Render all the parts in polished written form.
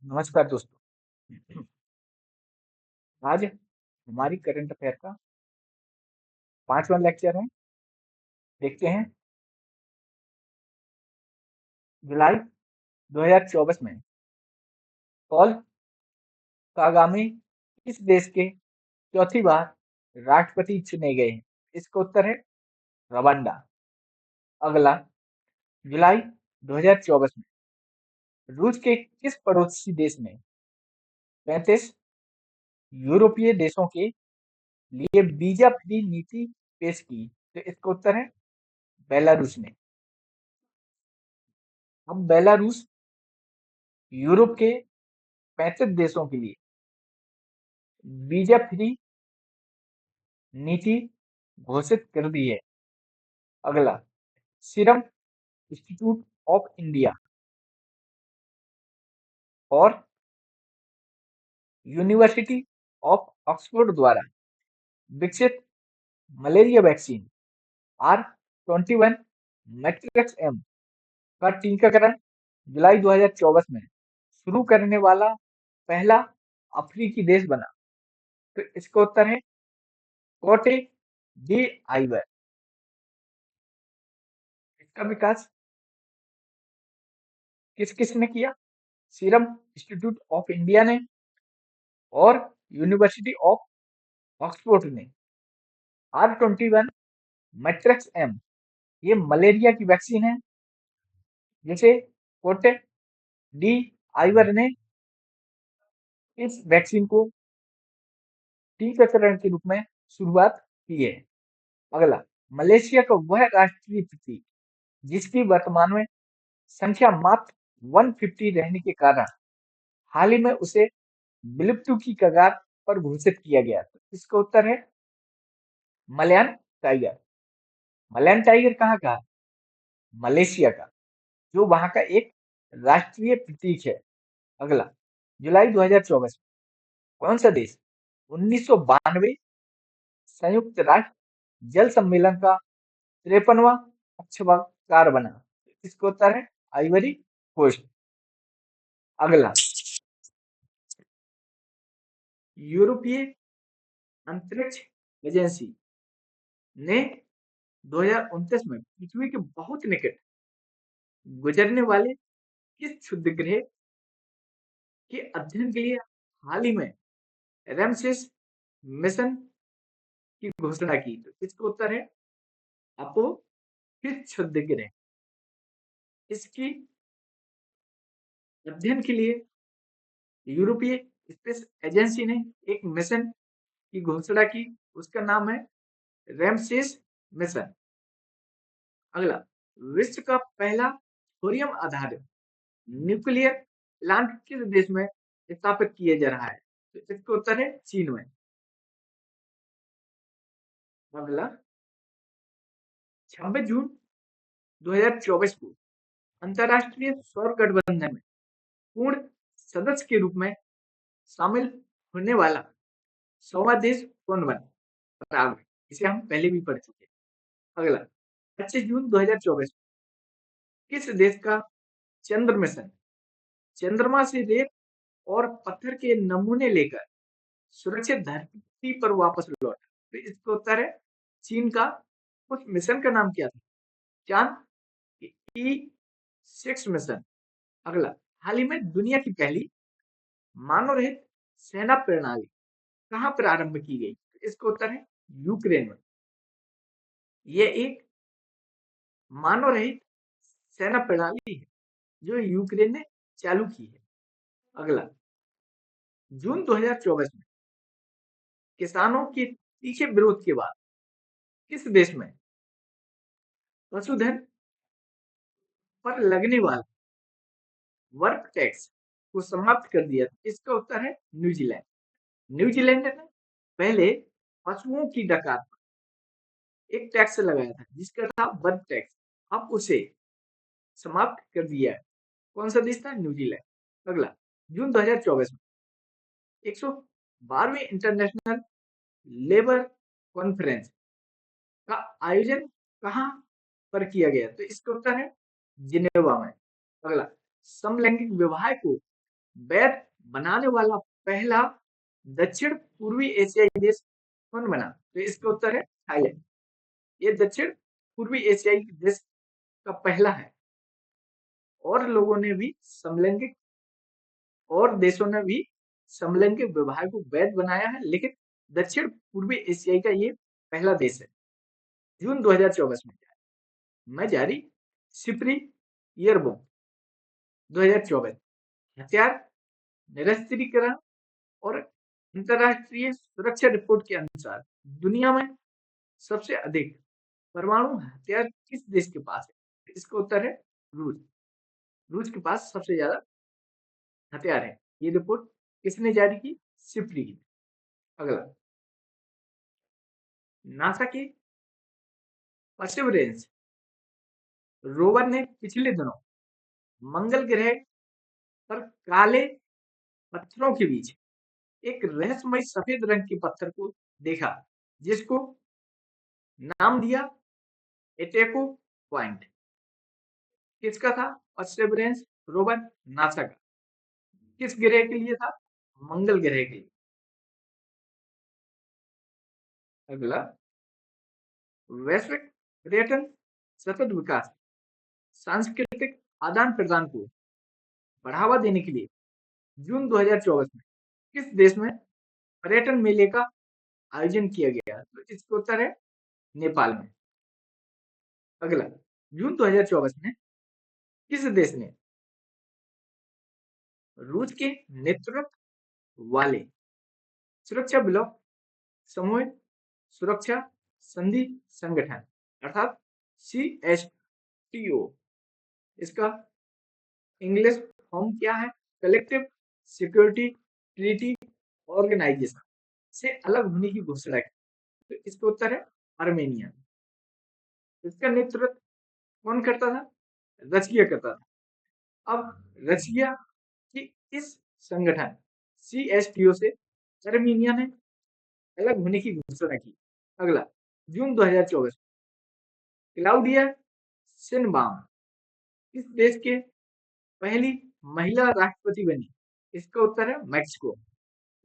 नमस्कार दोस्तों। आज हमारी करंट अफेयर का 5वां लेक्चर है। देखते हैं जुलाई 2024 में पॉल कागामे किस देश के चौथी बार राष्ट्रपति चुने गए हैं? इसका उत्तर है रवांडा। अगला, जुलाई 2024 में रूस के किस पड़ोसी देश ने 35 यूरोपीय देशों के लिए वीजा फ्री नीति पेश की? तो इसका उत्तर है बेलारूस ने। अब बेलारूस यूरोप के 35 देशों के लिए वीजा फ्री नीति घोषित कर दी है। अगला, सीरम इंस्टीट्यूट ऑफ इंडिया और यूनिवर्सिटी ऑफ ऑक्सफोर्ड द्वारा विकसित malaria vaccine R21 matrix M का टीकाकरण जुलाई 2024 में शुरू करने वाला पहला अफ्रीकी देश बना। तो इसका उत्तर है कोटे डी आइवर। इसका विकास किस किस ने किया? सीरम इंस्टीट्यूट ऑफ इंडिया ने और यूनिवर्सिटी ऑफ ऑक्सफोर्ड ने। R21 मैट्रिक्स एम ये मलेरिया की वैक्सीन है जिसे कोटे डी आइवर ने इस वैक्सीन को टीकाकरण के रूप में शुरुआत की है। अगला, मलेशिया का वह राष्ट्रीय प्रतीक जिसकी वर्तमान में संख्या मात्र 150 रहने के कारण हाल ही में उसे विलुप्ति की कगार पर घोषित किया गया। तो इसका उत्तर है मलयान टाइगर। मलयान टाइगर कहाँ का है? मलेशिया का, जो वहां का एक राष्ट्रीय प्रतीक है। अगला, जुलाई 2024 कौन सा देश 1992 संयुक्त राष्ट्र जल सम्मेलन का 53वां पक्षकार बना? इसका उत्तर है आइवरी कोस्ट। अगला, यूरोपीय अंतरिक्ष एजेंसी ने 2029 में पृथ्वी के बहुत निकट गुजरने वाले किस क्षुद्र ग्रह के अध्ययन के लिए हाल ही में रैमसेस मिशन की घोषणा की? तो इसका उत्तर है अपोलो 5 क्षुद्र ग्रह। इसकी अध्ययन के लिए यूरोपीय स्पेस एजेंसी ने एक मिशन की घोषणा की, उसका नाम है रैमसेस मिशन। अगला, विश्व का पहला थोरियम आधारित न्यूक्लियर प्लांट किस देश में स्थापित किया जा रहा है? तो इसका उत्तर है चीन में। अगला, 26 जून 2024 को अंतरराष्ट्रीय सौर गठबंधन में पूर्ण सदस्य के रूप में शामिल होने वाला 100वां देश कौन बना? पराग, इसे हम पहले भी पढ़ चुके हैं। अगला, 25 जून 2024 किस देश का चंद्र मिशन चंद्रमा से रेत और पत्थर के नमूने लेकर सुरक्षित धरती पर वापस लौटा? तो इसका उत्तर है चीन का। उस मिशन का नाम क्या था? चांद E6 मिशन। अगला, हाल ही में दुनिया की पहली मानव रहित सेना प्रणाली कहाँ प्रारंभ की गई? इसका उत्तर है यूक्रेन में। यह एक मानव रहित सेना प्रणाली है जो यूक्रेन ने चालू की है। अगला, जून 2024 में किसानों के तीखे विरोध के बाद किस देश में पशुधन पर लगने वाला वर्क टैक्स को समाप्त कर दिया? इसका उत्तर है न्यूजीलैंड। न्यूजीलैंड ने पहले पशुओं की डकार पर एक टैक्स लगाया था जिसका था वर्क टैक्स। अब उसे समाप्त कर दिया है। कौन सा देश था? न्यूजीलैंड। अगला, जून 2024 में 112वें इंटरनेशनल लेबर कॉन्फ्रेंस का आयोजन कहाँ पर किया गया? तो इसका उत्तर है जिनेवा में। अगला, समलैंगिक विवाह को वैध बनाने वाला पहला दक्षिण पूर्वी एशियाई देश कौन बना? तो इसका उत्तर है थाईलैंड। ये दक्षिण पूर्वी एशियाई देश का पहला है। और लोगों ने भी समलैंगिक और देशों ने भी समलैंगिक विवाह को वैध बनाया है, लेकिन दक्षिण पूर्वी एशियाई का ये पहला देश है। जून 2024 में जारी सिपरी ईयरबुक 2024 हथियार निरस्त्रीकरण और अंतरराष्ट्रीय सुरक्षा रिपोर्ट के अनुसार दुनिया में सबसे अधिक परमाणु हथियार किस देश के पास है? इसका उत्तर है रूस। रूस के पास सबसे ज्यादा हथियार है। ये रिपोर्ट किसने जारी की? सिपरी की। अगला, नासा के परसिवरेंस रोवर ने पिछले दिनों मंगल ग्रह पर काले पत्थरों के बीच एक रहस्यमय सफेद रंग के पत्थर को देखा, जिसको नाम दिया एटेको पॉइंट। किसका था परसेवरेंस रोवर? नासा का। किस ग्रह के लिए था? मंगल ग्रह के लिए। अगला, वैश्विक पर्यटन सतत विकास सांस्कृतिक आदान प्रदान को बढ़ावा देने के लिए जून 2024 में किस देश में पर्यटन मेले का आयोजन किया गया? तो इसका उत्तर है नेपाल में। अगला, जून 2024 में किस देश ने रूस के नेतृत्व वाले सुरक्षा ब्लॉक समूह सुरक्षा संधि संगठन अर्थात CSTO, इसका इंग्लिश फॉर्म क्या है? कलेक्टिव सिक्योरिटी ट्रीटी ऑर्गेनाइजेशन से अलग होने की घोषणा की? तो इसका उत्तर है आर्मेनिया। इसका नेतृत्व कौन करता था? रशिया करता था। अब रशिया की इस संगठन CSTO से आर्मेनिया ने अलग होने की घोषणा की। अगला, जून 2024 क्लाउडिया शिनबाम इस देश के पहली महिला राष्ट्रपति बनी? इसका उत्तर है मैक्सिको।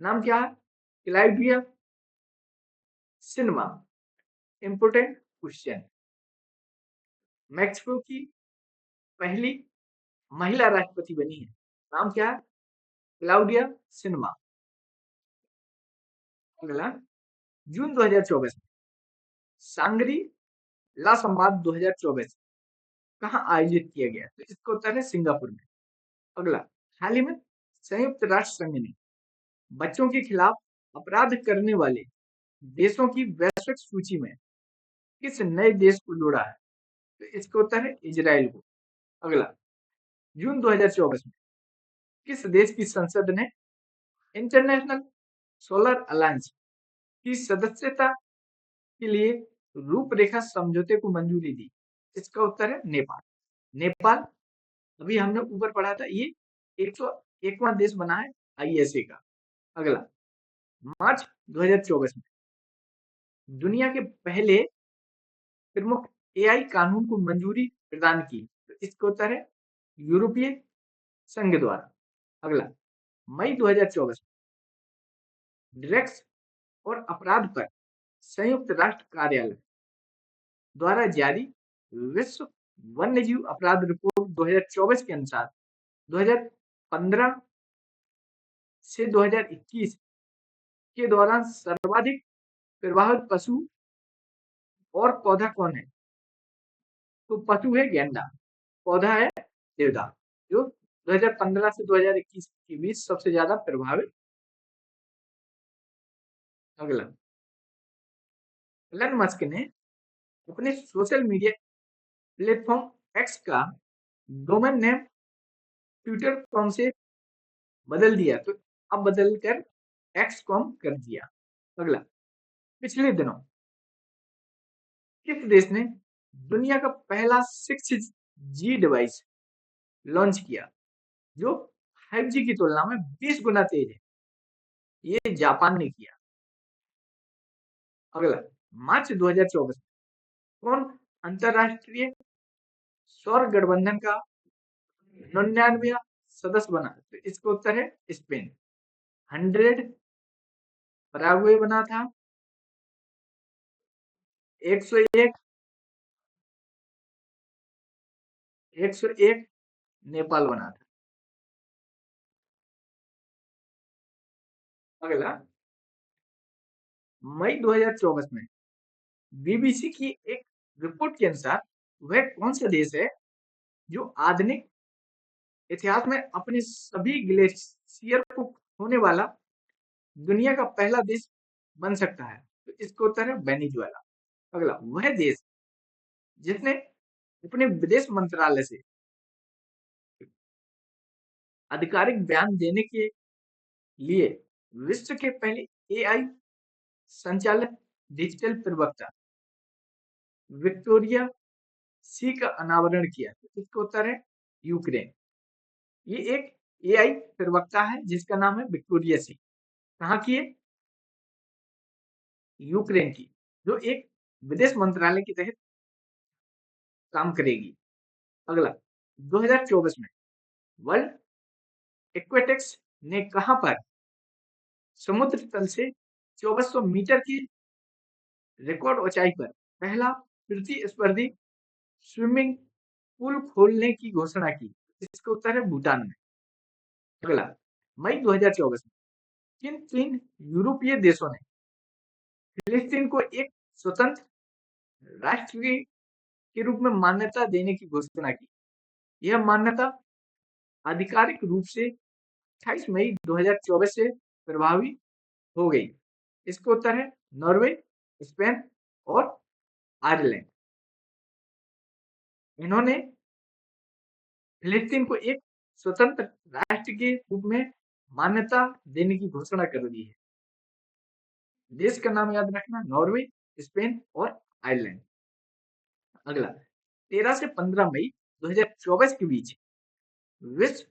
नाम क्या है? Claudia Sheinbaum. Important question, Mexico की पहली महिला राष्ट्रपति बनी है, नाम क्या है? Claudia Sheinbaum. अगला, जून 2024 में सांगरी ला संवाद 2024 कहाँ आयोजित किया गया? तो इसका उत्तर है सिंगापुर में। अगला, हाल ही में संयुक्त राष्ट्र संघ ने बच्चों के खिलाफ अपराध करने वाले देशों की वैश्विक सूची में किस नए देश को जोड़ा है? तो इसका उत्तर है इजराइल को। अगला, जून 2024 में किस देश की संसद ने इंटरनेशनल सोलर अलायंस की सदस्यता के लिए रूपरेखा समझौते को मंजूरी दी? इसका उत्तर है नेपाल। नेपाल अभी हमने ऊपर पढ़ा था, ये 101वां देश बना है ISA का। अगला, मार्च 2024 में दुनिया के पहले प्रमुख AI कानून को मंजूरी प्रदान की? तो इसका उत्तर है यूरोपीय संघ द्वारा। अगला, मई 2024 में ड्रग्स और अपराध पर संयुक्त राष्ट्र कार्यालय द्वारा जारी विश्व वन्यजीव अपराध रिपोर्ट 2024 के अनुसार 2015 से 2021 के दौरान सर्वाधिक प्रभावित पशु और पौधा कौन है? तो पशु है गेंडा, पौधा है देवदार, जो 2015 से 2021 के बीच सबसे ज्यादा प्रभावित। अगला, एलन मस्क ने अपने सोशल मीडिया प्लेटफॉर्म एक्स का डोमेन नेम ट्विटर कॉम से बदल दिया, तो अब बदल कर एक्स कॉम कर दिया। अगला, पिछले दिनों किस देश ने दुनिया का पहला 6G डिवाइस लॉन्च किया, जो 5G की तुलना में 20 गुना तेज है? ये जापान ने किया। अगला, मार्च 2024 कौन अंतरराष्ट्रीय सौर गठबंधन का 99वां सदस्य बना? तो इसका उत्तर है स्पेन। 100 पराग्वे बना था। 101 101 नेपाल बना था। अगला, मई 2024 में बीबीसी की एक रिपोर्ट के अनुसार वह कौन सा देश है जो आधुनिक इतिहास में अपने सभी ग्लेशियर को खोने वाला दुनिया का पहला देश बन सकता है? तो इसका उत्तर है वेनेजुएला। अगला, वह देश जिसने अपने विदेश मंत्रालय से आधिकारिक बयान देने के लिए विश्व के पहले एआई संचालित डिजिटल प्रवक्ता विक्टोरिया सी का अनावरण किया? तो इसका उत्तर है यूक्रेन। ये एक एआई प्रवक्ता है जिसका नाम है विक्टोरिया सी। कहाँ की है? यूक्रेन की, जो एक विदेश मंत्रालय के तहत काम करेगी। अगला, 2024 में वर्ल्ड एक्वेटिक्स ने कहां पर समुद्र तल से 2400 मीटर की रिकॉर्ड ऊंचाई पर पहला प्रतिस्पर्धी स्विमिंग पूल खोलने की घोषणा की? इसका उत्तर है भूटान में। अगला, मई 2024 में किन 3 यूरोपीय देशों ने फिलिस्तीन को एक स्वतंत्र राष्ट्र के रूप में मान्यता देने की घोषणा की? यह मान्यता आधिकारिक रूप से 28 मई 2024 से प्रभावी हो गई। इसका उत्तर है नॉर्वे, स्पेन और आयरलैंड। इन्होंने फिलिस्तीन को एक स्वतंत्र राष्ट्र के रूप में मान्यता देने की घोषणा कर दी है। देश का नाम याद रखना, नॉर्वे, स्पेन और आयरलैंड। अगला, 13 से 15 मई 2024 के बीच विश्व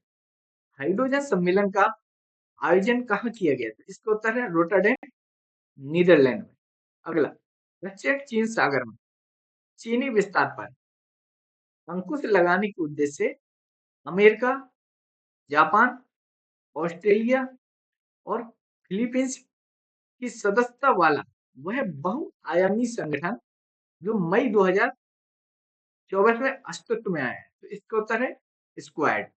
हाइड्रोजन सम्मेलन का आयोजन कहाँ किया गया था? इसका उत्तर है रोटरडैम, नीदरलैंड में। अगला, दक्षिण चीन सागर में चीनी विस्तार पर अंकुश लगाने के उद्देश्य से अमेरिका, जापान, ऑस्ट्रेलिया और फिलीपींस की सदस्यता वाला वह बहुआयामी संगठन जो मई 2024 में अस्तित्व में आया है? तो इसका उत्तर है स्क्वाड।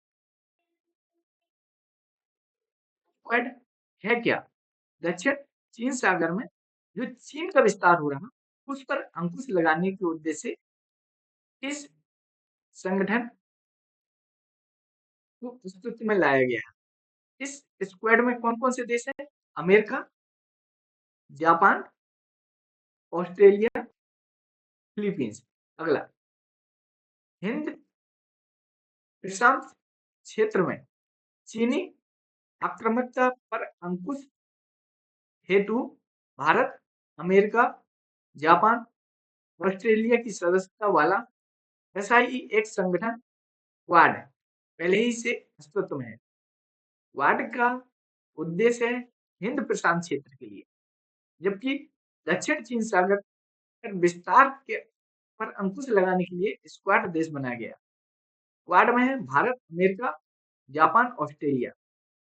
स्क्वाड है क्या? दक्षिण चीन सागर में जो चीन का विस्तार हो रहा उस पर अंकुश लगाने के उद्देश्य से इस संगठन को अस्तित्व में लाया गया है। इस स्क्वाड में कौन कौन से देश हैं? America, Japan, Australia, Philippines. अगला, हिंद प्रशांत क्षेत्र में चीनी आक्रामकता पर अंकुश हेतु भारत, अमेरिका, जापान, ऑस्ट्रेलिया की सदस्यता वाला एसआई एक संगठन क्वाड पहले ही से अस्तित्व में है। क्वाड का उद्देश्य है हिंद प्रशांत क्षेत्र के लिए, जबकि दक्षिण चीन सागर पर विस्तार के पर अंकुश लगाने के लिए स्क्वाड देश बनाया गया। क्वाड में है भारत, अमेरिका, जापान, ऑस्ट्रेलिया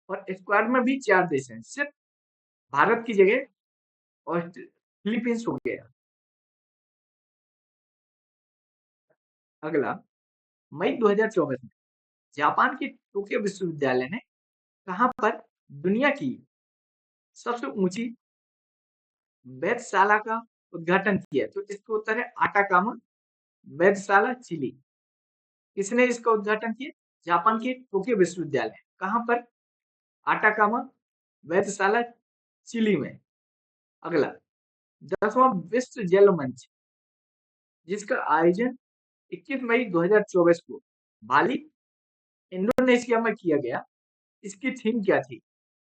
और स्क्वाड में भी 4 देश हैं। सिर्फ भारत की जगह फिलीपींस हो गया। अगला, मई 2024 में जापान के टोक्यो विश्वविद्यालय ने कहां पर दुनिया की सबसे ऊंची वेधशाला का उद्घाटन किया? तो इसका उत्तर है आटाकामा वेधशाला, चिली। किसने इसका उद्घाटन किया? जापान के टोक्यो विश्वविद्यालय। कहां पर? आटाकामा वेधशाला, चिली में। अगला, 10वां विश्व जल मंच जिसका आयोजन 21 मई 2024 को बाली, इंडोनेशिया में किया गया, इसकी थीम क्या थी?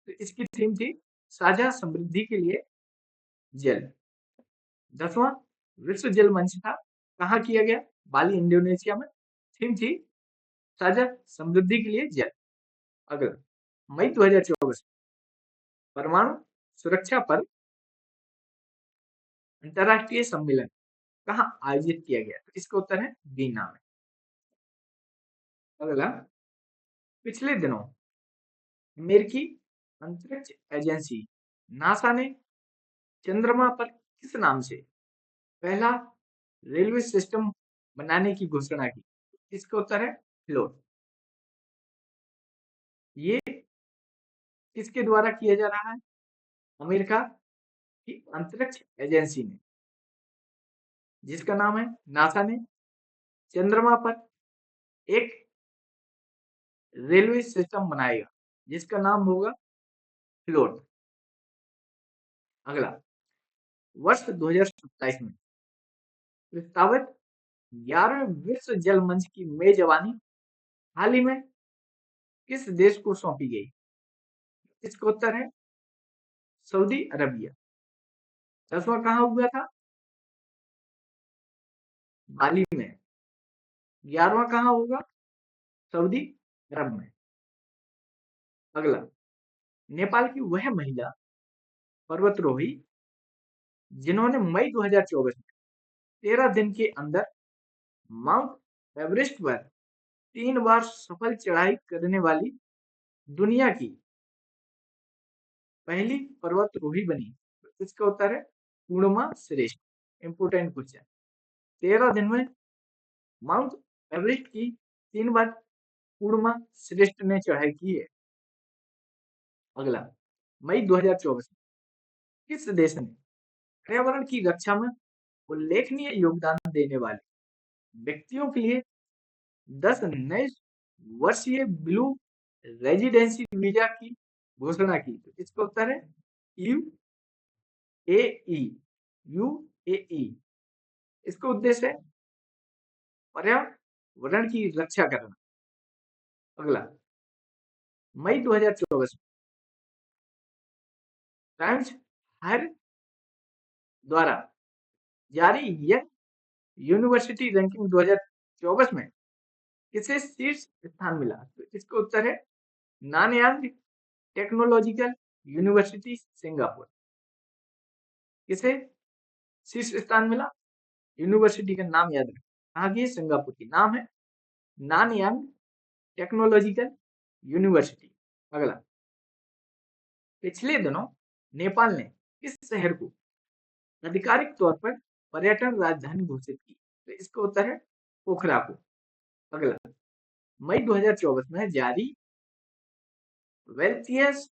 तो इसकी थीम थी साझा समृद्धि के लिए जल। 10वां विश्व जल मंच था, कहाँ किया गया? बाली, इंडोनेशिया में। थीम थी साझा समृद्धि के लिए जल। अगला, मई 2024 परमाणु सुरक्षा पर अंतरराष्ट्रीय सम्मेलन कहाँ आयोजित किया गया? तो इसका उत्तर है वीना में। अगला, पिछले दिनों अमेरिकी अंतरिक्ष एजेंसी नासा ने चंद्रमा पर किस नाम से पहला रेलवे सिस्टम बनाने की घोषणा की? इसका उत्तर है फ्लोट। ये किसके द्वारा किया जा रहा है? अमेरिका की अंतरिक्ष एजेंसी ने, जिसका नाम है नासा ने चंद्रमा पर एक रेलवे सिस्टम बनाएगा जिसका नाम होगा फ्लोट। अगला, वर्ष 2027 में प्रस्तावित 11वें विश्व जल मंच की मेजबानी हाल ही में किस देश को सौंपी गई? इसका उत्तर है सऊदी अरबिया। 10वां कहाँ हुआ था? बाली में। 11वां कहाँ होगा? सऊदी अरब में। अगला, नेपाल की वह महिला पर्वतारोही जिन्होंने मई 2024 में 13 दिन के अंदर माउंट एवरेस्ट पर 3 बार सफल चढ़ाई करने वाली दुनिया की पहली पर्वतारोही बनी। इसका उत्तर है पूर्णिमा श्रेष्ठ। Important question. 13 दिन में माउंट एवरेस्ट की 3 बार पूर्णिमा श्रेष्ठ ने चढ़ाई की है। अगला, मई 2024 में किस देश ने पर्यावरण की रक्षा में उल्लेखनीय योगदान देने वाले व्यक्तियों के लिए 10 नए वर्षीय ब्लू रेजिडेंसी वीजा की घोषणा की? तो इसका उत्तर है यूएई। यूएई। इसका उद्देश्य है पर्यावरण की रक्षा करना। अगला, मई 2024 में टाइम्स हर द्वारा जारी यंग यूनिवर्सिटी रैंकिंग 2024 में किसे शीर्ष स्थान मिला? तो इसका उत्तर है नानयांग टेक्नोलॉजिकल यूनिवर्सिटी सिंगापुर। किसे शीर्ष स्थान मिला? यूनिवर्सिटी का नाम याद रखें, कहाँ की? सिंगापुर की। नाम है नानयांग टेक्नोलॉजिकल यूनिवर्सिटी। अगला, पिछले दिनों नेपाल ने किस शहर को आधिकारिक तौर पर पर्यटन राजधानी घोषित की? तो इसका उत्तर है पोखरा को। अगला, मई 2024 में जारी वेल्थियस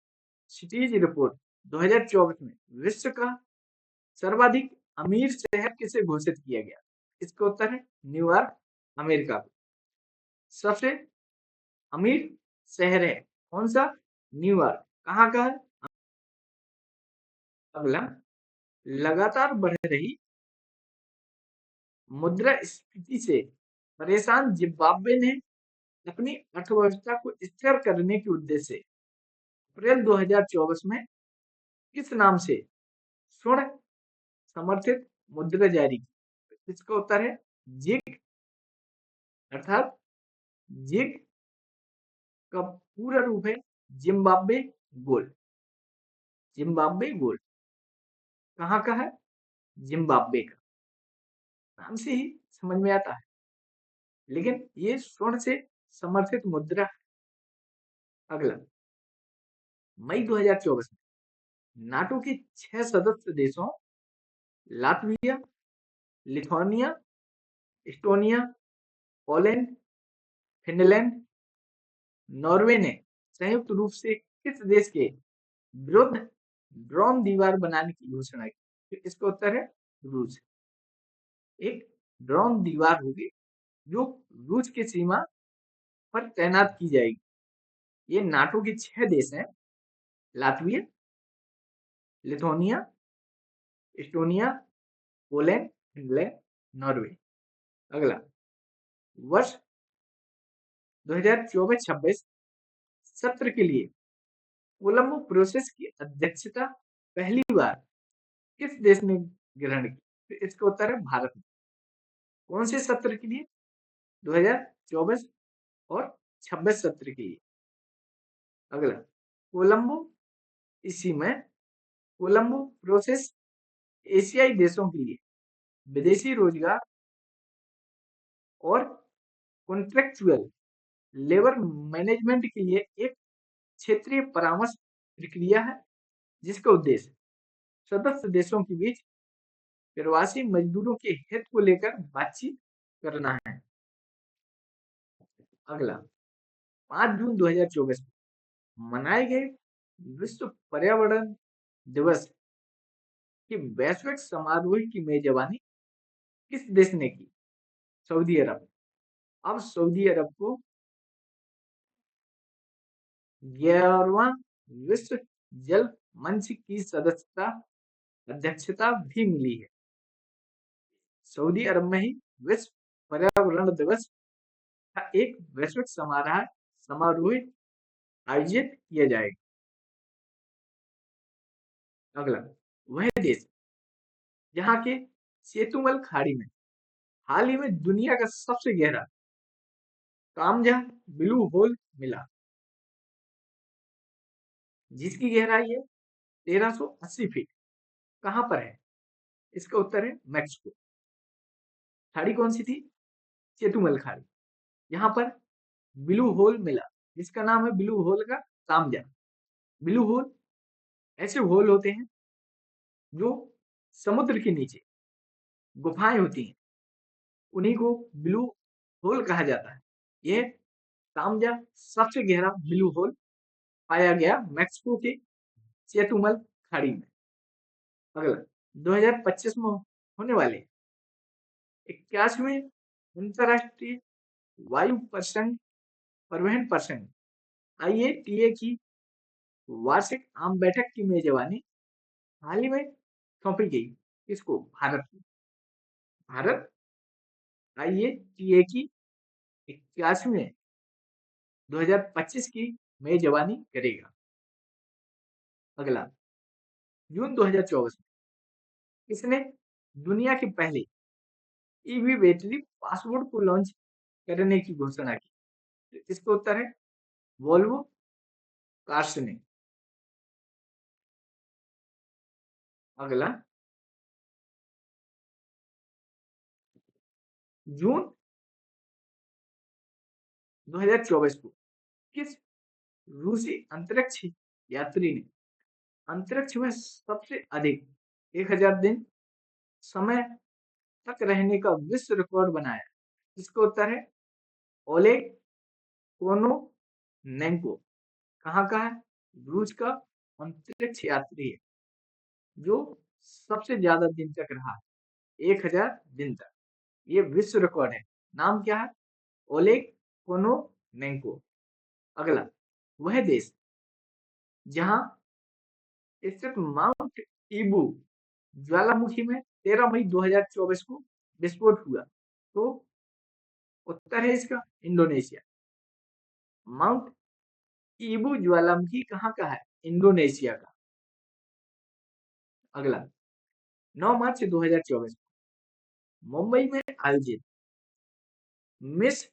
सिटीज रिपोर्ट 2024 में विश्व का सर्वाधिक अमीर शहर किसे घोषित किया गया? इसका उत्तर है न्यूयॉर्क, अमेरिका को। सबसे अमीर शहर है कौन सा? न्यूयॉर्क। कहाँ का है? अगला, लगातार बढ़ रही मुद्रास्फीति से परेशान जिम्बाब्वे ने अपनी अर्थव्यवस्था को स्थिर करने के उद्देश्य से अप्रैल 2024 में किस नाम से स्वर्ण समर्थित मुद्रा जारी की? इसका उत्तर है जिग। अर्थात जिग का पूरा रूप है जिम्बाब्वे गोल्ड। जिम्बाब्वे गोल्ड कहाँ का है? जिम्बाब्वे का। नाम से ही समझ में आता है, लेकिन ये स्वर्ण से समर्थित मुद्रा है। अगला, मई 2024 में नाटो के 6 सदस्य देशों Latvia, Lithuania, Estonia, Poland, Finland, Norway ने संयुक्त रूप से किस देश के विरुद्ध ड्रोन दीवार बनाने की घोषणा की? तो इसका उत्तर है रूस। एक ड्रोन दीवार होगी जो रूस की सीमा पर तैनात की जाएगी। ये नाटो के 6 देश हैं, Latvia, Lithuania, Estonia, Poland, Finland, Norway. अगला, वर्ष 2024-26 सत्र के लिए कोलंबो प्रोसेस की अध्यक्षता पहली बार किस देश ने ग्रहण की? तो इसका उत्तर है भारत। कौन से सत्र के लिए? 2024 और 26 सत्र के लिए। अगला, कोलंबो इसी में कोलंबो प्रोसेस एशियाई देशों के लिए विदेशी रोजगार और कॉन्ट्रेक्चुअल लेबर मैनेजमेंट के लिए एक क्षेत्रीय परामर्श प्रक्रिया है जिसका उद्देश्य सदस्य देशों के बीच प्रवासी मजदूरों के हित को लेकर बातचीत करना है। अगला 5 जून 2024 को मनाए गए विश्व पर्यावरण दिवस के वैश्विक समारोह की मेजबानी किस देश ने की? सऊदी अरब। अब सऊदी अरब को 11वां विश्व जल मंच की सदस्यता अध्यक्षता भी मिली है। सऊदी अरब में ही विश्व पर्यावरण दिवस का एक वैश्विक समारोह आयोजित किया जाएगा। अगला वह देश जहाँ के सेतुमल खाड़ी में हाल ही में दुनिया का सबसे गहरा कामजा ब्लू होल मिला, जिसकी गहराई है 1380 फीट। कहाँ पर है? इसका उत्तर है मैक्सिको। खाड़ी कौन सी थी? सेतुमल खाड़ी। यहाँ पर ब्लू होल मिला, जिसका नाम है ब्लू होल का कामजा। ब्लू होल ऐसे होल होते हैं जो समुद्र के नीचे गुफाएं होती हैं, उन्हीं को ब्लू होल कहा जाता है। यह तामजा सबसे गहरा ब्लू होल पाया गया मैक्सिको के चेतुमल खाड़ी में। अगला 2025 में होने वाले 81वें अंतरराष्ट्रीय वायु परिवहन प्रसंग IATA की वार्षिक आम बैठक की मेजबानी हाल ही में सौंपी गई। किसको? भारत को। भारत IATA की 81वें 2025 की मेजबानी करेगा। अगला जून 2024 में किसने दुनिया के पहले ईवी बैटरी पासपोर्ट को लॉन्च करने की घोषणा की? इसका उत्तर है वोल्वो कार्स ने। अगला जून 2024 को किस रूसी अंतरिक्ष यात्री ने अंतरिक्ष में सबसे अधिक 1000 दिन समय तक रहने का विश्व रिकॉर्ड बनाया? इसका उत्तर है ओलेग कोनोनेंको। कहाँ का है? रूस का अंतरिक्ष यात्री है जो सबसे ज्यादा दिन तक रहा, 1000 दिन तक। ये विश्व रिकॉर्ड है। नाम क्या है? Oleg Kononenko. अगला वह देश जहां स्थित माउंट ईबू ज्वालामुखी में 13 मई 2024 को विस्फोट हुआ, तो उत्तर है इसका इंडोनेशिया। माउंट ईबू ज्वालामुखी कहाँ का है? इंडोनेशिया का। अगला 9 मार्च 2024 मुंबई में आयोजित मिस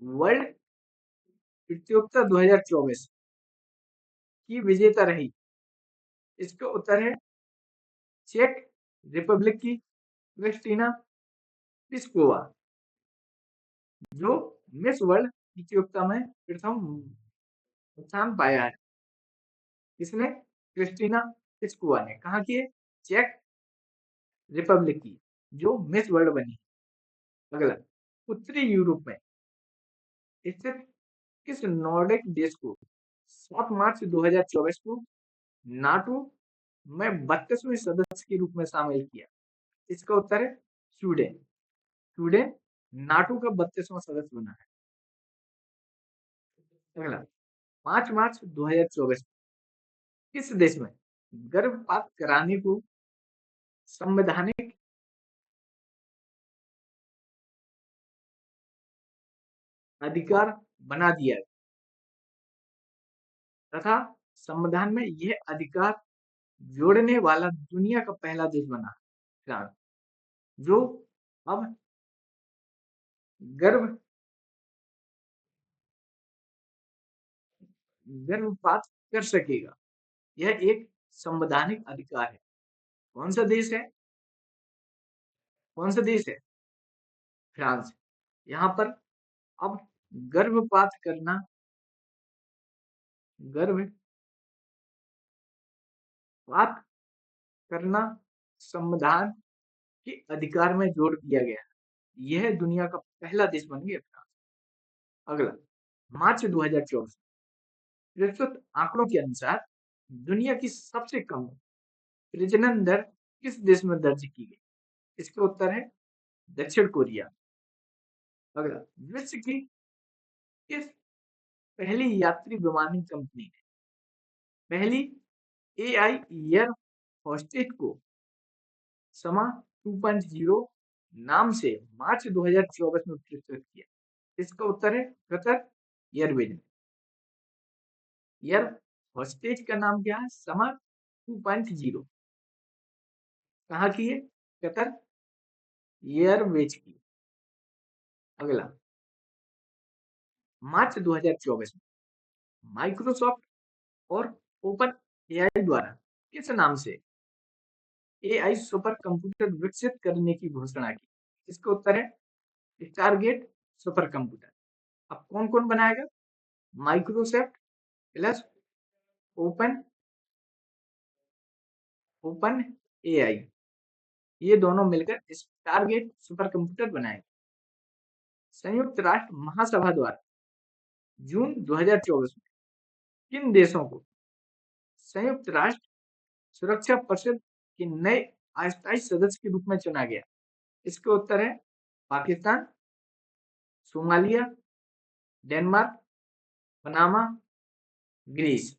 वर्ल्ड प्रतियोगिता 2024 की विजेता रही। इसका उत्तर है चेक रिपब्लिक की क्रिस्टीना प्लिस्कोवा, जो मिस वर्ल्ड प्रतियोगिता में प्रथम स्थान पाया है। किसने? क्रिस्टीना प्लिस्कोवा ने। कहाँ की है? चेक रिपब्लिक की, जो मिस वर्ल्ड बनी। अगला उत्तरी यूरोप में स्थित किस नॉर्डिक देश को 7 मार्च 2024 को नाटो में 32वें सदस्य के रूप में शामिल किया? इसका उत्तर है स्वीडन। स्वीडन नाटो का 32वां सदस्य बना है। अगला 5 मार्च 2024 किस देश में गर्भपात कराने को संवैधानिक अधिकार बना दिया तथा संविधान में यह अधिकार जोड़ने वाला दुनिया का पहला देश बना फ्रांस, जो अब गर्भ गर्भपात कर सकेगा। यह एक संवैधानिक अधिकार है। कौन सा देश है? कौन सा देश है? फ्रांस। यहाँ पर अब गर्भपात करना, गर्भपात करना संविधान के अधिकार में जोड़ दिया गया। यह दुनिया का पहला देश बन गया फ्रांस। अगला, मार्च 2024 प्रस्तुत आंकड़ों के अनुसार दुनिया की सबसे कम प्रजनन दर किस देश में दर्ज की गई? इसका उत्तर है दक्षिण कोरिया। अगला, विश्व की किस पहली यात्री विमानन कंपनी ने पहली एआई एयर होस्टेस को समा 2.0 नाम से मार्च 2024 में प्रस्तुत किया? इसका उत्तर है कतर एयरवेज। एयर होस्टेज का नाम क्या है? समा 2.0। कहाँ की है? कतर एयरवेज की। अगला, मार्च 2024 में माइक्रोसॉफ्ट और ओपन एआई द्वारा किस नाम से एआई सुपर कंप्यूटर विकसित करने की घोषणा की? इसका उत्तर है स्टारगेट सुपर कंप्यूटर। अब कौन कौन बनाएगा? Microsoft plus open open AI, ये दोनों मिलकर स्टारगेट सुपर कंप्यूटर बनाएंगे। संयुक्त राष्ट्र महासभा द्वारा जून 2024 में किन देशों को संयुक्त राष्ट्र सुरक्षा परिषद के नए अस्थायी सदस्य के रूप में चुना गया? इसका उत्तर है Pakistan, Somalia, Denmark, Panama, Greece.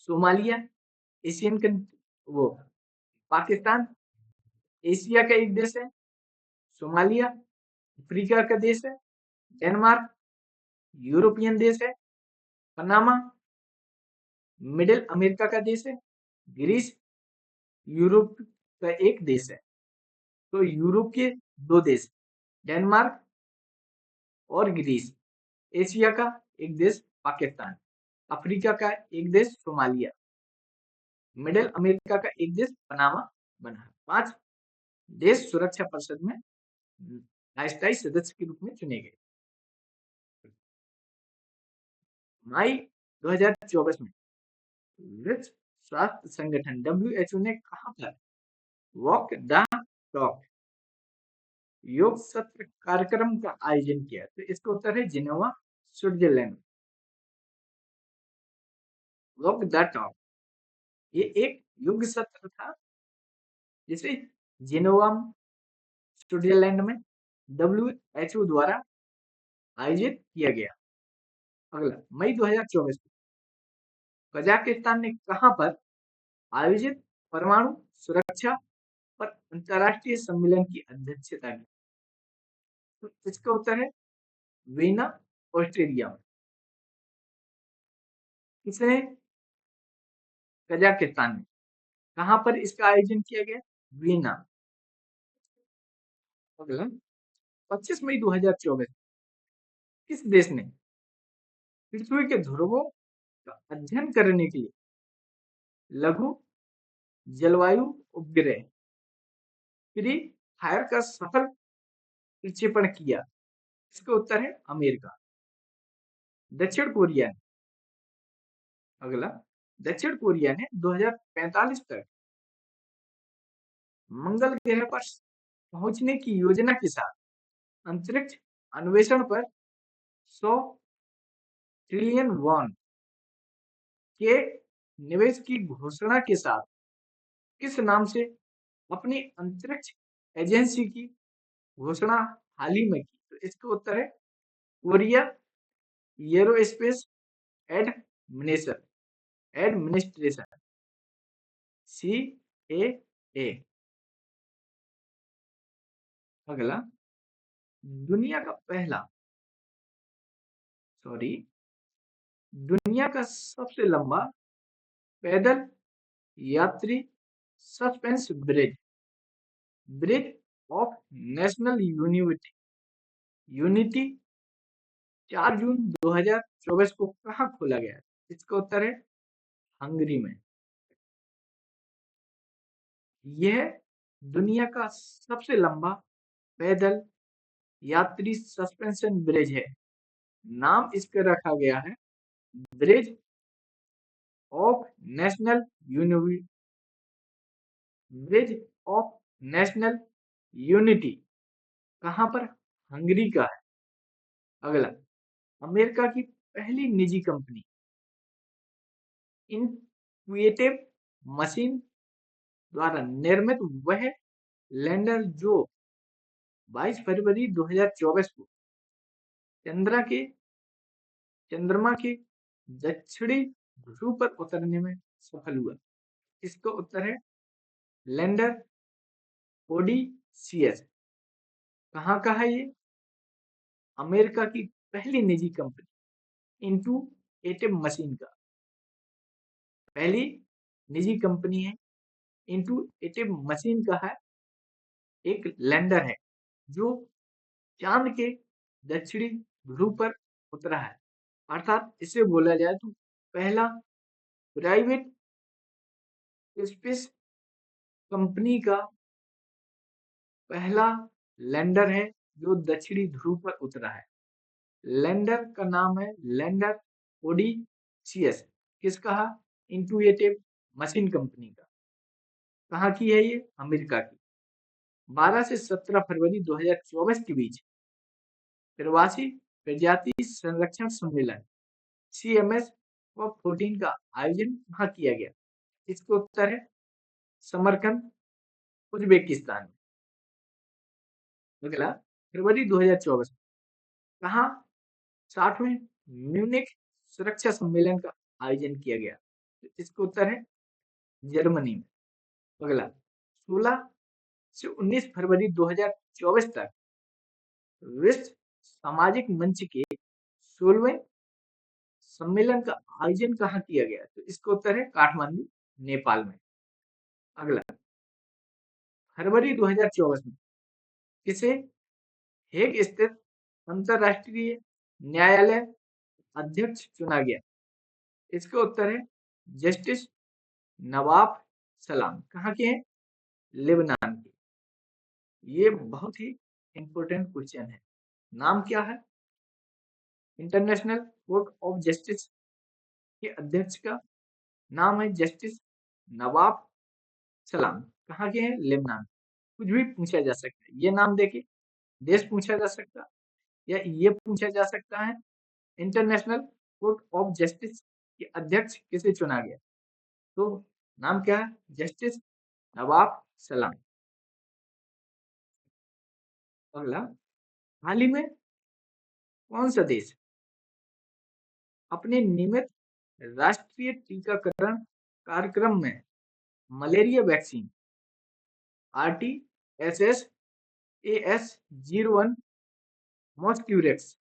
Somalia Asian वो पाकिस्तान एशिया का एक देश है, सोमालिया अफ्रीका का देश है, डेनमार्क यूरोपियन देश है, पनामा मिडिल अमेरिका का देश है, ग्रीस यूरोप का एक देश है। तो यूरोप के दो देश डेनमार्क और ग्रीस, एशिया का एक देश पाकिस्तान, अफ्रीका का एक देश सोमालिया, मिडिल अमेरिका का एक देश पनामा बना। 5 देश सुरक्षा परिषद में अस्थायी सदस्य के रूप में चुने गए। मई 2024 में विश्व स्वास्थ्य संगठन WHO ने कहां पर वॉक द टॉक योग सत्र कार्यक्रम का आयोजन किया? तो इसका उत्तर है Geneva, Switzerland. Walk the talk ये एक योग सत्र था जिसे जिनेवा, स्विट्जरलैंड में WHO द्वारा आयोजित किया गया। अगला, मई 2024 में कजाकिस्तान ने कहां पर आयोजित परमाणु सुरक्षा पर अंतरराष्ट्रीय सम्मेलन की अध्यक्षता की? तो इसका उत्तर है वीना, ऑस्ट्रेलिया में। किसने? कजाकिस्तान में। कहां पर इसका आयोजन किया गया? वीना। अगला, 25 मई 2024 किस देश ने पृथ्वी के ध्रुवों का अध्ययन करने के लिए लघु जलवायु उपग्रह फ्री फायर का सफल प्रक्षेपण किया? इसका उत्तर है अमेरिका। दक्षिण कोरिया ने अगला, दक्षिण कोरिया ने 2045 तक मंगल ग्रह पर पहुंचने की योजना के साथ अंतरिक्ष अन्वेषण पर 100 ट्रिलियन वॉन के निवेश की घोषणा के साथ किस नाम से अपनी अंतरिक्ष एजेंसी की घोषणा हाल ही में की? तो इसका उत्तर है Korea aerospace administration administration, CAA। अगला, दुनिया का पहला दुनिया का सबसे लंबा पैदल यात्री suspense bridge bridge of national unity 4 जून 2024 को कहां खोला गया? इसका उत्तर है हंगरी में। यह दुनिया का सबसे लंबा पैदल यात्री सस्पेंशन ब्रिज है। नाम इसका रखा गया है bridge of national unity, bridge of national unity कहां पर? हंगरी का है। अगला, अमेरिका की पहली निजी कंपनी इंट्यूटिव मशीन द्वारा निर्मित वह लैंडर जो 22 फरवरी 2024 को चंद्रमा के दक्षिणी ध्रुव पर उतरने में सफल हुआ। इसका उत्तर है लैंडर ओडीसीएस। कहाँ का है ये? अमेरिका की पहली निजी कंपनी इंट्यूटिव मशीन का पहली निजी कंपनी है। इंट्यूटिव मशीन का है, एक लैंडर है जो चांद के दक्षिणी ध्रुव पर उतरा है। अर्थात इसे बोला जाए तो पहला प्राइवेट स्पेस कंपनी का पहला लैंडर है जो दक्षिणी ध्रुव पर उतरा है। लैंडर का नाम है लैंडर ओडीसीएस। किसका है? इंट्यूटिव मशीन कंपनी का। कहाँ की है ये? अमेरिका की। 12 से 17 फरवरी 2024 के बीच प्रवासी प्रजाति संरक्षण सम्मेलन CMS और 14 का आयोजन कहाँ किया गया? इसका उत्तर है समरकंद, उज्बेकिस्तान में। अगला, फरवरी 2024 कहाँ 60वें म्यूनिख सुरक्षा सम्मेलन का आयोजन किया गया? इसका उत्तर है जर्मनी में। अगला, 16 से 19 फरवरी 2024 तक विश्व सामाजिक मंच के 16वें सम्मेलन का आयोजन कहाँ किया गया? तो इसका उत्तर है काठमांडू, नेपाल में। अगला, फरवरी 2024 में किसे हेग स्थित अंतरराष्ट्रीय न्यायालय अध्यक्ष चुना गया? इसका उत्तर है जस्टिस नवाब सलाम। कहाँ के हैं? लेबनान के। ये बहुत ही इंपॉर्टेंट क्वेश्चन है। नाम क्या है? इंटरनेशनल कोर्ट ऑफ जस्टिस के अध्यक्ष का नाम है जस्टिस नवाब सलाम। कहाँ के हैं? लेबनान। कुछ भी पूछा जा सकता है, ये नाम देके देश पूछा जा सकता है या ये पूछा जा सकता है इंटरनेशनल कोर्ट ऑफ जस्टिस के अध्यक्ष किसे चुना गया? तो नाम क्या है? जस्टिस नवाब सलाम। अगला, हाल ही में कौन सा देश अपने नियमित राष्ट्रीय टीकाकरण कार्यक्रम में मलेरिया वैक्सीन RTS-AS01 मॉस्क्यूरेक्स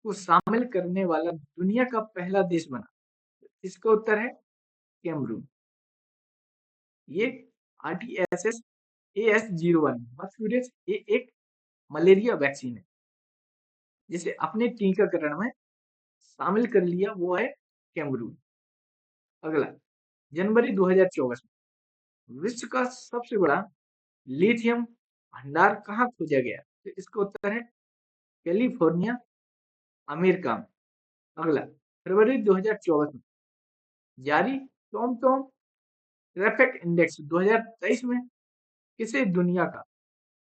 को शामिल करने वाला दुनिया का पहला देश बना? इसका उत्तर है कैमरून। ये RTS-AS01 मॉस्क्यूरेक्स ये एक मलेरिया वैक्सीन है जिसे अपने टीकाकरण में शामिल कर लिया, वो है कैमरून। अगला, जनवरी 2024 में विश्व का सबसे बड़ा लिथियम भंडार कहाँ खोजा गया? तो इसका उत्तर है कैलिफोर्निया, अमेरिका में। अगला, फरवरी 2024 में जारी टॉमटॉम ट्रैफिक इंडेक्स 2023 में किसे दुनिया का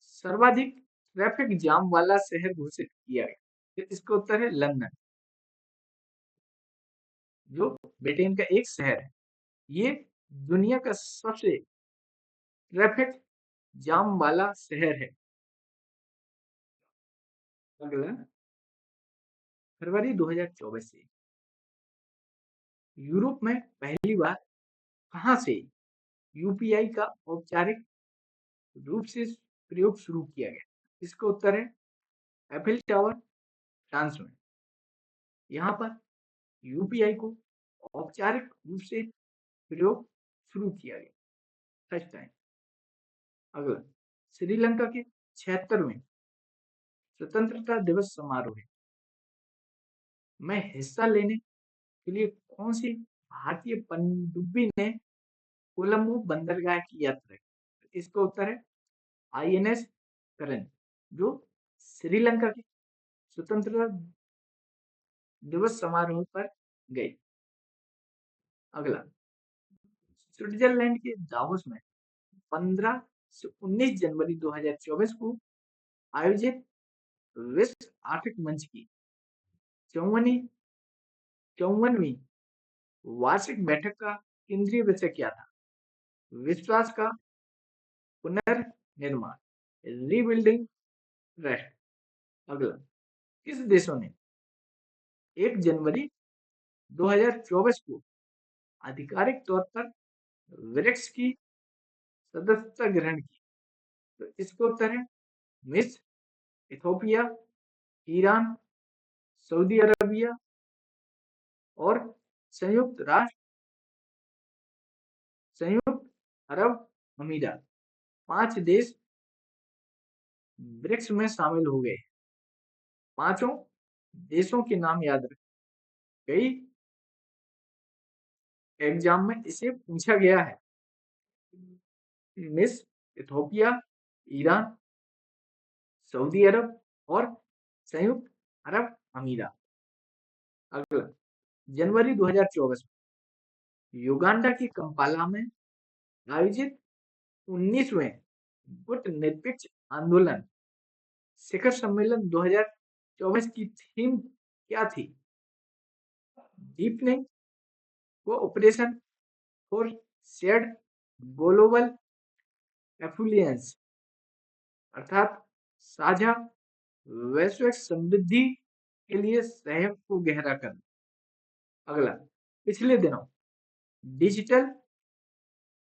सर्वाधिक ट्रैफिक जाम वाला शहर घोषित किया गया? तो इसका उत्तर है लंदन, जो ब्रिटेन का एक शहर है। ये दुनिया का सबसे ट्रैफिक जाम वाला शहर है। अगला, फरवरी 2024 से यूरोप में पहली बार कहाँ से यूपीआई का औपचारिक रूप से प्रयोग शुरू किया गया? इसका उत्तर है एफिल टावर, फ्रांस में। यहाँ पर यूपीआई को औपचारिक रूप से प्रयोग शुरू किया गया फर्स्ट टाइम। अगला, श्रीलंका के 76वें स्वतंत्रता दिवस समारोह में हिस्सा लेने के लिए कौन सी भारतीय पनडुब्बी ने कोलंबो बंदरगाह की यात्रा की? इसका उत्तर है INS करण, जो श्रीलंका के स्वतंत्रता दिवस समारोह पर गई। अगला, स्विट्जरलैंड के दावोस में 15 से 19 जनवरी 2024 को आयोजित विश्व आर्थिक मंच की 54वीं 54वीं वार्षिक बैठक का केंद्रीय विषय क्या था? विश्वास का पुनर्निर्माण, रीबिल्डिंग ट्रस्ट। अगला, किस देशों ने 1 जनवरी 2024 को आधिकारिक तौर पर ब्रिक्स की सदस्यता ग्रहण की? तो इसका उत्तर है मिस्र, इथोपिया, ईरान, सऊदी अरबिया और संयुक्त राष्ट्र संयुक्त अरब अमीरात। 5 देश ब्रिक्स में शामिल हो गए। पांचों देशों के नाम याद रखें, कई एग्जाम में इसे पूछा गया है। मिस्र, इथोपिया, ईरान, सऊदी अरब और संयुक्त अरब अमीरात। अगला, जनवरी 2024 में युगांडा की कंपाला में आयोजित 19वें गुटनिरपेक्ष आंदोलन शिखर सम्मेलन 2024 की थीम क्या थी? Deepening cooperation for shared global affluence, अर्थात साझा वैश्विक समृद्धि के लिए सहयोग को गहरा करना। अगला, पिछले दिनों डिजिटल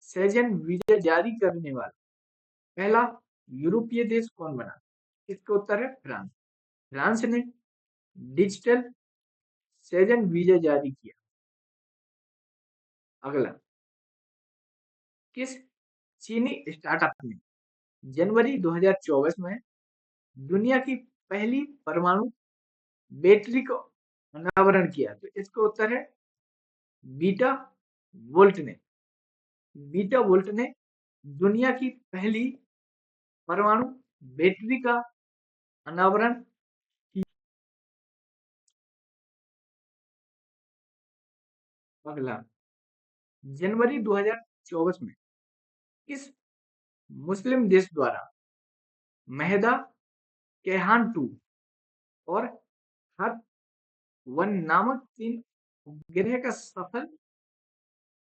सेजन वीजा जारी करने वाला पहला यूरोपीय देश कौन बना? इसका उत्तर है फ्रांस। फ्रांस ने डिजिटल सेजन वीजा जारी किया। अगला, किस चीनी स्टार्टअप ने जनवरी 2024 में दुनिया की पहली परमाणु बैटरी को अनावरण किया? तो इसका उत्तर है बीटा वोल्ट ने। बीटा वोल्ट ने दुनिया की पहली परमाणु बैटरी का अनावरण किया। अगला, जनवरी 2024 में किस मुस्लिम देश द्वारा महदा केहान 2 और हर वन नामक 3 उपग्रह का सफल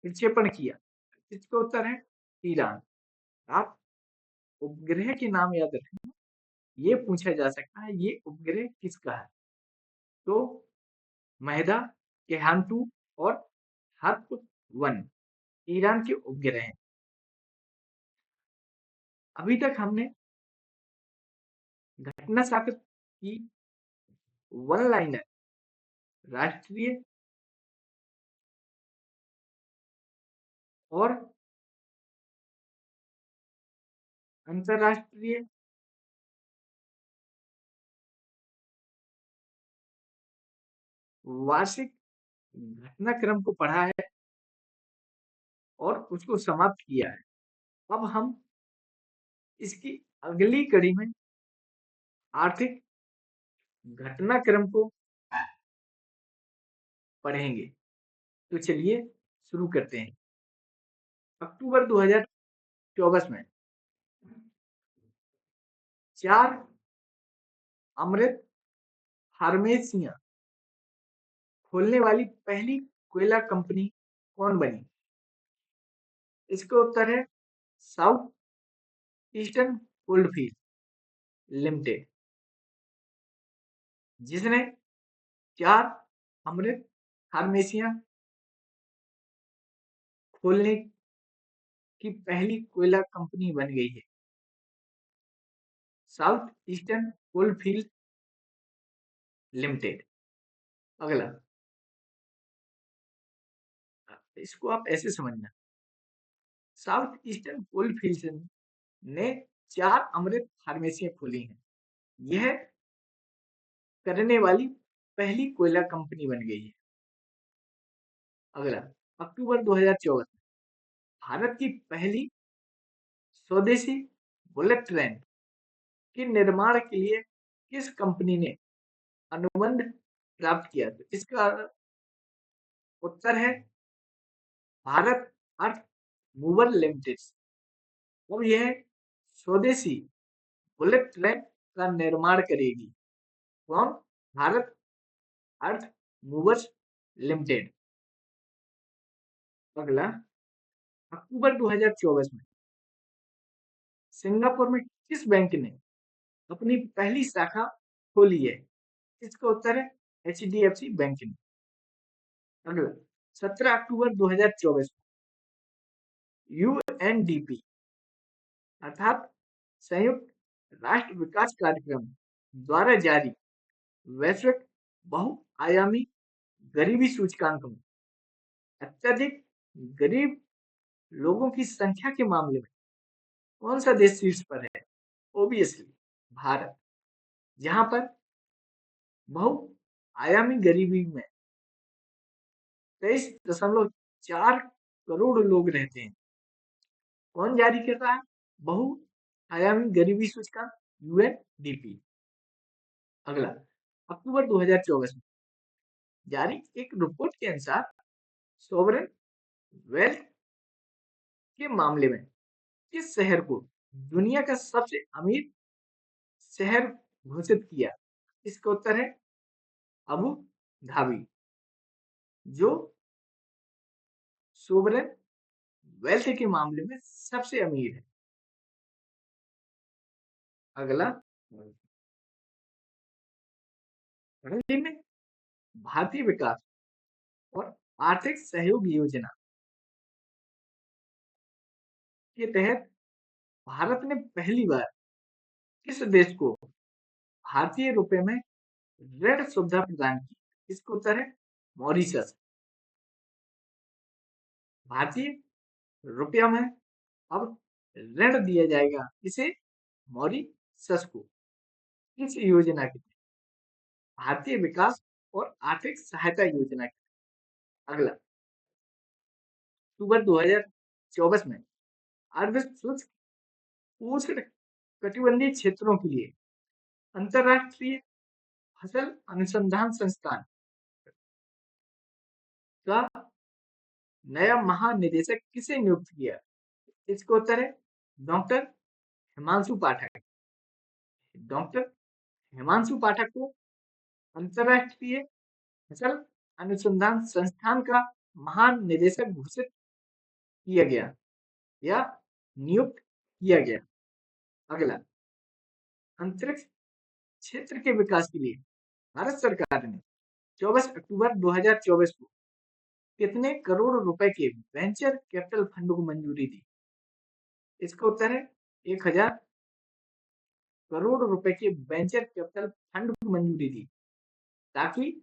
विक्षेपण किया? इसका उत्तर है ईरान। आप उपग्रह के नाम याद रखें, ये पूछा जा सकता है ये उपग्रह किसका है? तो महदा केहान 2 और हर वन ईरान के उपग्रह हैं। अभी तक हमने घटना सागर की वन लाइनर राष्ट्रीय और अंतरराष्ट्रीय वार्षिक घटनाक्रम को पढ़ा है और उसको समाप्त किया है। अब हम इसकी अगली कड़ी में आर्थिक घटनाक्रम को पढ़ेंगे। तो चलिए शुरू करते हैं। अक्टूबर 2024 में 4 अमृत फार्मेसियां खोलने वाली पहली कोयला कंपनी कौन बनी? इसका उत्तर है साउथ ईस्टर्न कोलफील्ड लिमिटेड, जिसने 4 अमृत फार्मेसियां खोलने की पहली कोयला कंपनी बन गई है। South eastern coalfield limited. अगला, इसको आप ऐसे समझना, साउथ ईस्टर्न कोलफील्ड ने 4 अमृत फार्मेसियां खोली हैं। यह करने वाली पहली कोयला कंपनी बन गई है। अगला, अक्टूबर 2024 में भारत की पहली स्वदेशी बुलेट ट्रेन के निर्माण के लिए किस कंपनी ने अनुबंध प्राप्त किया? तो इसका उत्तर है भारत अर्थ मूवर लिमिटेड। अब यह स्वदेशी बुलेट ट्रेन का निर्माण करेगी। कौन? भारत अर्थ मूवर्स लिमिटेड। अगला, अक्टूबर 2024 में सिंगापुर में किस बैंक ने अपनी पहली शाखा खोली है? इसका उत्तर है HDFC बैंक ने। अगला, 17 अक्टूबर 2024 में UNDP अर्थात संयुक्त राष्ट्र विकास कार्यक्रम द्वारा जारी वैश्विक बहुआयामी गरीबी सूचकांक में अत्यधिक गरीब लोगों की संख्या के मामले में कौन सा देश शीर्ष पर है? ओबियसली भारत, जहां पर बहुआयामी गरीबी में 23.4 करोड़ लोग रहते हैं। कौन जारी कर रहा है बहुआयामी गरीबी सूचकांक? UNDP। अगला, अक्टूबर 2024 में जारी एक रिपोर्ट के अनुसार सोवरेन वेल्थ के मामले में किस शहर को दुनिया का सबसे अमीर शहर घोषित किया? इसका उत्तर है अबू धाबी, जो सोवरेन वेल्थ के मामले में सबसे अमीर है। अगला, अगले में भारतीय विकास और आर्थिक सहयोग योजना के तहत भारत ने पहली बार किस देश को भारतीय रुपए में ऋण सुविधा प्रदान की? इसका उत्तर है मॉरिशस। भारतीय रुपया में अब ऋण दिया जाएगा इसे मॉरिशस को। इस योजना के तहत भारतीय विकास और आर्थिक सहायता योजना के अगला, अक्टूबर 2024 में आर्थिक सूचक उष्ण कटिबंधीय क्षेत्रों के लिए अंतरराष्ट्रीय फसल अनुसंधान संस्थान का नया महानिदेशक किसे नियुक्त किया? इसका उत्तर है डॉक्टर हिमांशु पाठक। डॉक्टर हिमांशु पाठक को अंतरराष्ट्रीय फसल अनुसंधान संस्थान का महानिदेशक घोषित किया गया या नियुक्त किया गया। अगला, अंतरिक्ष क्षेत्र के विकास के लिए भारत सरकार ने 24 अक्टूबर 2024 को कितने करोड़ रुपए के वेंचर कैपिटल फंड को मंजूरी दी? इसका उत्तर है 1000 करोड़ रुपए के वेंचर कैपिटल फंड को मंजूरी दी ताकि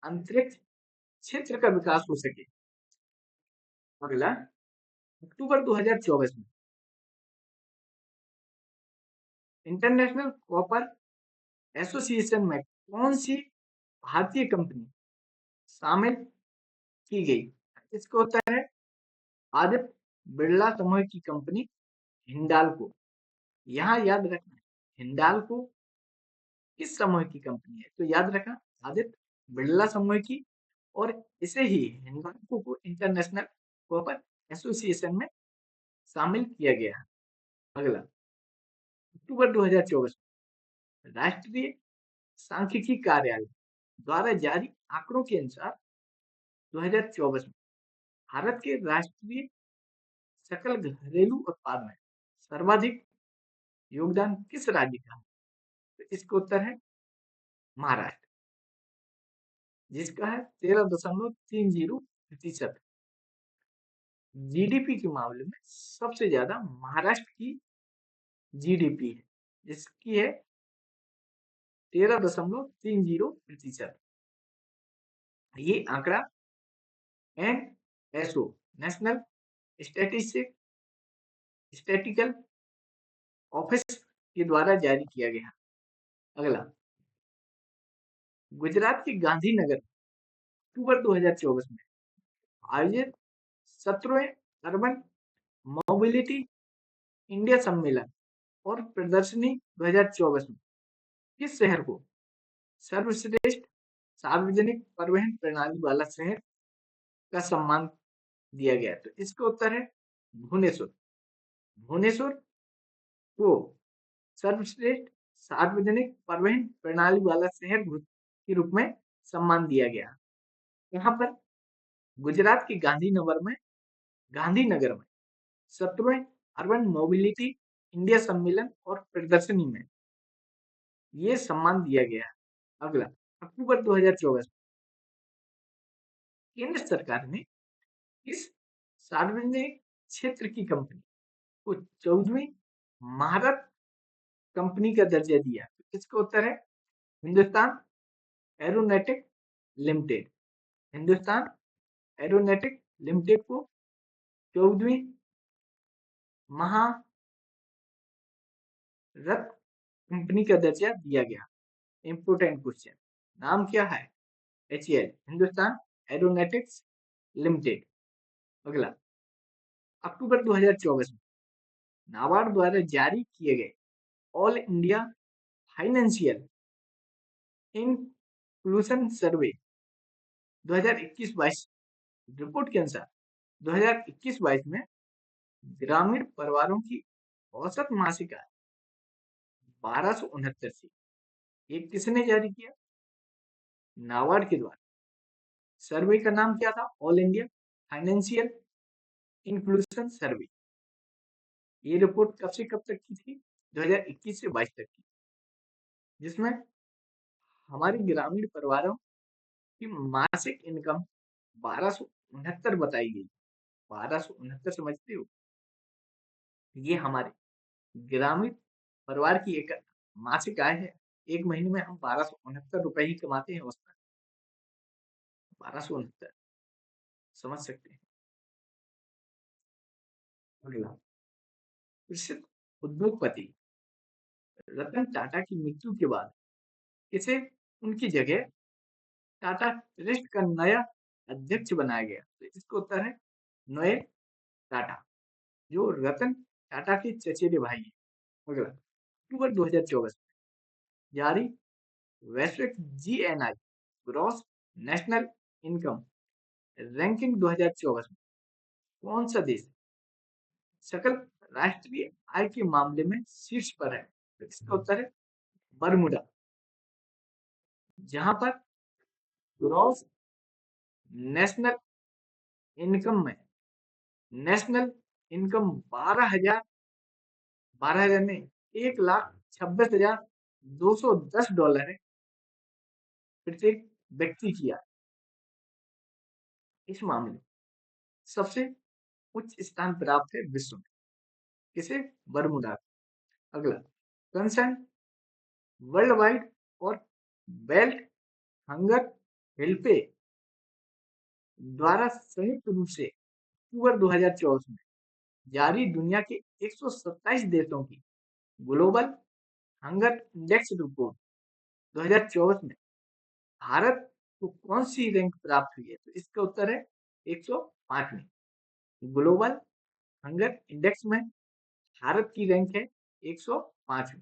अंतरिक्ष क्षेत्र का विकास हो सके। अगला, अक्टूबर 2024 में इंटरनेशनल कॉपर एसोसिएशन में कौन सी भारतीय कंपनी शामिल की गई? इसका उत्तर है आदित्य बिरला समूह की कंपनी हिंडाल्को। यहाँ याद रखना, हिंडाल्को किस समूह की कंपनी है? तो याद रखना आदित्य बिरला समूह की, और इसे ही हिंडाल्को को इंटरनेशनल कॉपर एसोसिएशन में शामिल किया गया है। अगला, अक्टूबर 2024 में राष्ट्रीय सांख्यिकी कार्यालय द्वारा जारी आंकड़ों के अनुसार 2024 में भारत के राष्ट्रीय सकल घरेलू उत्पाद में सर्वाधिक योगदान किस राज्य का है? तो इसका उत्तर है महाराष्ट्र, जिसका है 13.30%। जीडीपी के मामले में सबसे ज्यादा महाराष्ट्र की जीडीपी है, जिसकी है 13.30%। ये आंकड़ा NSO नेशनल स्टैटिस्टिकल ऑफिस के द्वारा जारी किया गया। अगला, गुजरात के गांधीनगर अक्टूबर 2024 में आयोजित 17वें अर्बन मोबिलिटी इंडिया सम्मेलन और प्रदर्शनी 2024 में किस शहर को सर्वश्रेष्ठ सार्वजनिक परिवहन प्रणाली वाला शहर का सम्मान दिया गया? तो इसका उत्तर है भुवनेश्वर। भुवनेश्वर को सर्वश्रेष्ठ सार्वजनिक परिवहन प्रणाली वाला शहर के रूप में सम्मान दिया गया। यहाँ पर गुजरात के गांधीनगर में 17वें अर्बन मोबिलिटी इंडिया सम्मेलन और प्रदर्शनी में ये सम्मान दिया गया है। अगला, अक्टूबर 2024 केंद्र सरकार ने इस सार्वजनिक क्षेत्र की कंपनी को 14वीं महारत कंपनी का दर्जा दिया। तो इसका उत्तर है Hindustan aeronautic limited. Hindustan aeronautic limited को 14वीं महारत कंपनी का दर्जा दिया गया। इंपोर्टेंट क्वेश्चन, नाम क्या है? HAL, Hindustan aeronautics limited. अगला, अक्टूबर 2024 में नाबार्ड द्वारा जारी किए गए ऑल इंडिया फाइनेंशियल इंक्लूजन सर्वे 2021-22 रिपोर्ट के अनुसार 2021-22 में ग्रामीण परिवारों की औसत मासिक आय 1269 थी। ये किसने जारी किया? नाबार्ड के द्वारा। सर्वे का नाम क्या था? ऑल इंडिया फाइनेंशियल इंक्लूजन सर्वे। ये रिपोर्ट कब से कब तक की थी? 2021 से 22 तक की, जिसमें हमारे ग्रामीण परिवारों की मासिक इनकम 1269 बताई गई। 1269 समझते हो? ये हमारे ग्रामीण परिवार की एक मासिक आय है। एक महीने में हम 1269 रुपए ही कमाते हैं उसमें। 1269 समझ सकते हैं। अगला, प्रसिद्ध उद्योगपति रतन टाटा की मृत्यु के बाद इसे उनकी जगह टाटा ट्रस्ट का नया अध्यक्ष बनाया गया। तो इसका उत्तर है नोएल टाटा, जो रतन टाटा के चचेरे भाई हैं। अगला, अक्टूबर 2024 में जारी वैश्विक GNI gross national income ranking 2024 में कौन सा देश सकल राष्ट्रीय आय के मामले में शीर्ष पर है? तो इसका उत्तर है बरमूडा, जहां पर ग्रॉस नेशनल इनकम में नेशनल इनकम 12,000 नहीं, 1,26,210 डॉलर है प्रत्येक व्यक्ति की आय। इस मामले में सबसे उच्च स्थान प्राप्त है विश्व में। किसे? बरमूडा। अगला, कंसर्न वर्ल्ड वाइड और बेल्ट हंगर हेल्पे द्वारा संयुक्त रूप से अक्टूबर 2024 में जारी दुनिया के 127 देशों की ग्लोबल हंगर इंडेक्स रिपोर्ट 2024 में भारत को कौन सी रैंक प्राप्त हुई है? तो इसका उत्तर है 105वीं। ग्लोबल हंगर इंडेक्स में भारत की रैंक है 105वीं।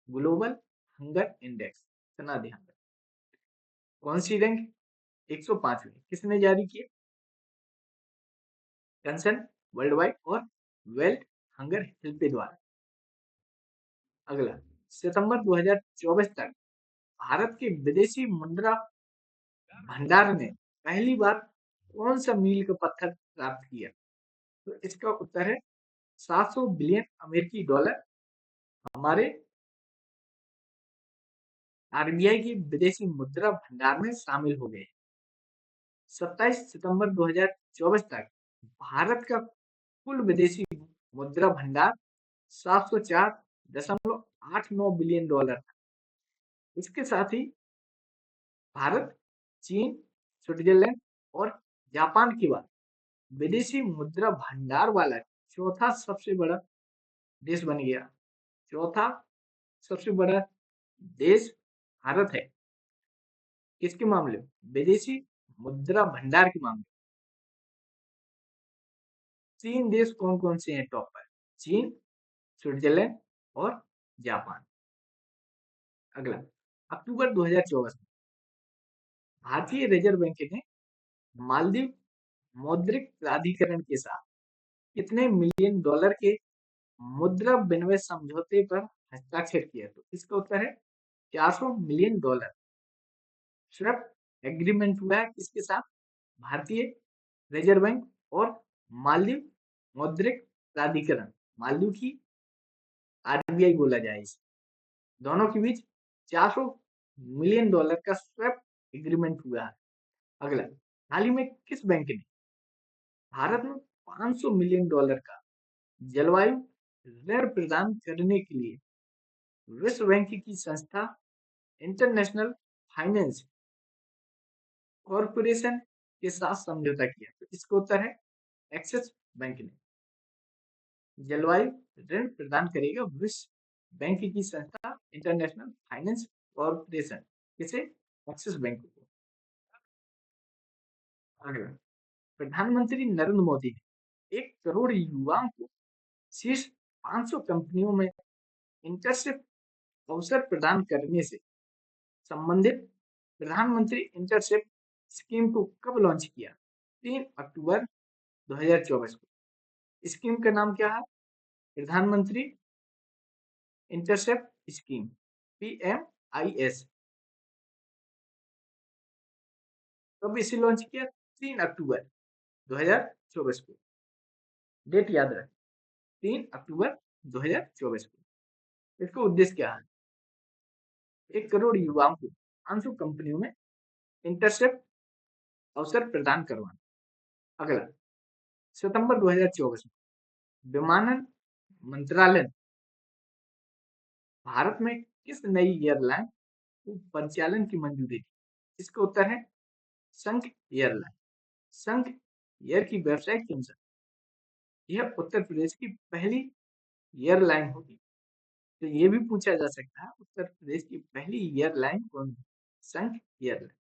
ग्लोबल हंगर इंडेक्स, इतना ध्यान रखें। कौन सी रैंक? 105वीं। किसने जारी किया? कंसर्न वर्ल्ड वाइड और वेल्थ हंगर हेल्पे द्वारा। अगला, सितंबर 2024 तक भारत के विदेशी मुद्रा भंडार ने पहली बार कौन सा मील का पत्थर प्राप्त किया? तो इसका उत्तर है 700 बिलियन अमेरिकी डॉलर हमारे RBI की विदेशी मुद्रा भंडार में शामिल हो गए। 27 सितंबर 2024 तक भारत का कुल विदेशी मुद्रा भंडार 704.89 बिलियन डॉलर था। इसके साथ ही भारत, चीन, स्विट्जरलैंड और जापान के बाद विदेशी मुद्रा भंडार वाला चौथा सबसे बड़ा देश बन गया। चौथा सबसे बड़ा देश भारत है। किसके मामले में? विदेशी मुद्रा भंडार के मामले में। 3 देश कौन कौन से हैं टॉप पर? चीन, स्विट्जरलैंड और जापान। अगला, अक्टूबर 2024 में भारतीय रिजर्व बैंक ने मालदीव मौद्रिक प्राधिकरण के साथ कितने मिलियन डॉलर के मुद्रा विनिमय समझौते पर हस्ताक्षर किया? तो इसका उत्तर है 400 मिलियन डॉलर। स्वैप एग्रीमेंट हुआ है किसके साथ? भारतीय रिजर्व बैंक और मालदीव मौद्रिक प्राधिकरण, मालदीव की आरबीआई बोला जाए इसे, दोनों के बीच 400 मिलियन डॉलर का स्वैप एग्रीमेंट हुआ है। अगला, हाल ही में किस बैंक ने भारत में 500 मिलियन डॉलर का जलवायु ऋण प्रदान करने के लिए विश्व बैंक की संस्था इंटरनेशनल फाइनेंस कॉरपोरेशन के साथ समझौता किया? तो इसका उत्तर है एक्सिस बैंक ने जलवायु ऋण प्रदान करेगा विश्व बैंक की संस्था इंटरनेशनल फाइनेंस कॉरपोरेशन, किसे? एक्सिस बैंक को। अगला, प्रधानमंत्री नरेंद्र मोदी ने 1 करोड़ युवाओं को शीर्ष 500 कंपनियों में इंटर्नशिप अवसर प्रदान करने से संबंधित प्रधानमंत्री इंटर्नशिप स्कीम को कब लॉन्च किया? 3 अक्टूबर 2024 को। स्कीम का नाम क्या है? प्रधानमंत्री इंटर्नशिप स्कीम, PMIS। कब इसे लॉन्च किया? 3 अक्टूबर 2024 को। डेट याद रखें, 3 अक्टूबर 2024 को। इसका उद्देश्य क्या है? 1 करोड़ युवाओं को 500 कंपनियों में इंटर्नशिप अवसर प्रदान करवाना। अगला, सितंबर 2024 में विमानन मंत्रालय ने भारत में किस नई एयरलाइन को परिचालन की मंजूरी दी? इसका उत्तर है संघ एयरलाइन। संघ एयर की वेबसाइट के अनुसार यह उत्तर प्रदेश की पहली एयरलाइन होगी। तो ये भी पूछा जा सकता है, उत्तर प्रदेश की पहली एयरलाइन कौन है? संघ एयरलाइन।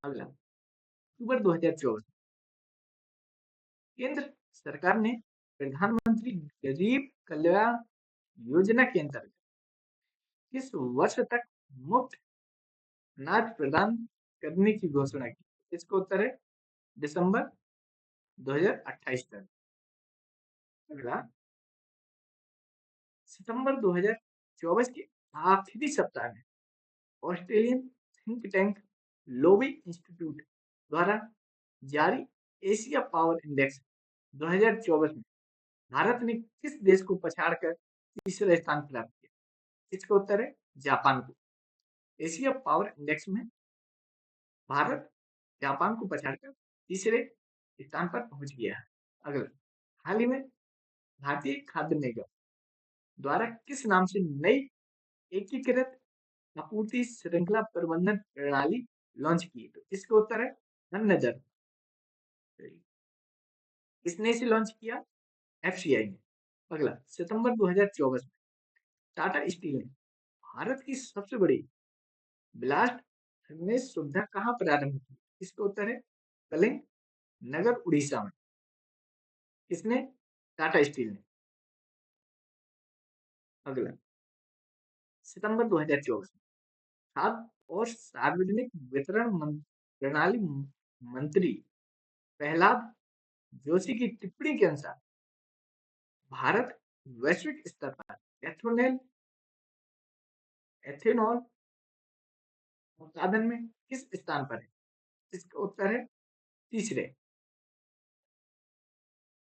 अगला, अक्टूबर 2024 केंद्र सरकार ने प्रधानमंत्री गरीब कल्याण योजना के अंतर्गत किस वर्ष तक मुफ्त अनाज प्रदान करने की घोषणा की? इसका उत्तर है दिसंबर 2028 तक। अगला, सितंबर 2024 के आखिरी सप्ताह में Australian think tank lobby institute द्वारा जारी एशिया पावर इंडेक्स 2024 में भारत ने किस देश को पछाड़कर तीसरा स्थान प्राप्त किया? इसका उत्तर है जापान को। एशिया पावर इंडेक्स में भारत जापान को पछाड़कर तीसरे स्थान पर पहुंच गया है। अगला, हाल ही में भारतीय खाद्य निगम द्वारा किस नाम से नई एकीकृत आपूर्ति श्रृंखला प्रबंधन प्रणाली लॉन्च की? तो इसका उत्तर है अन्न दर। किसने इसे लॉन्च किया? FCI ने। अगला, सितंबर 2024 में टाटा स्टील ने भारत की सबसे बड़ी ब्लास्ट फर्नेस सुविधा कहाँ प्रारंभ की? इसका उत्तर है कलिंग नगर, उड़ीसा में। किसने? टाटा स्टील ने। अगला, सितंबर 2024 में खाद्य और सार्वजनिक वितरण प्रणाली मंत्री प्रहलाद जोशी की टिप्पणी के अनुसार भारत वैश्विक स्तर पर एथेनॉल उत्पादन में किस स्थान पर है? इसका उत्तर है तीसरे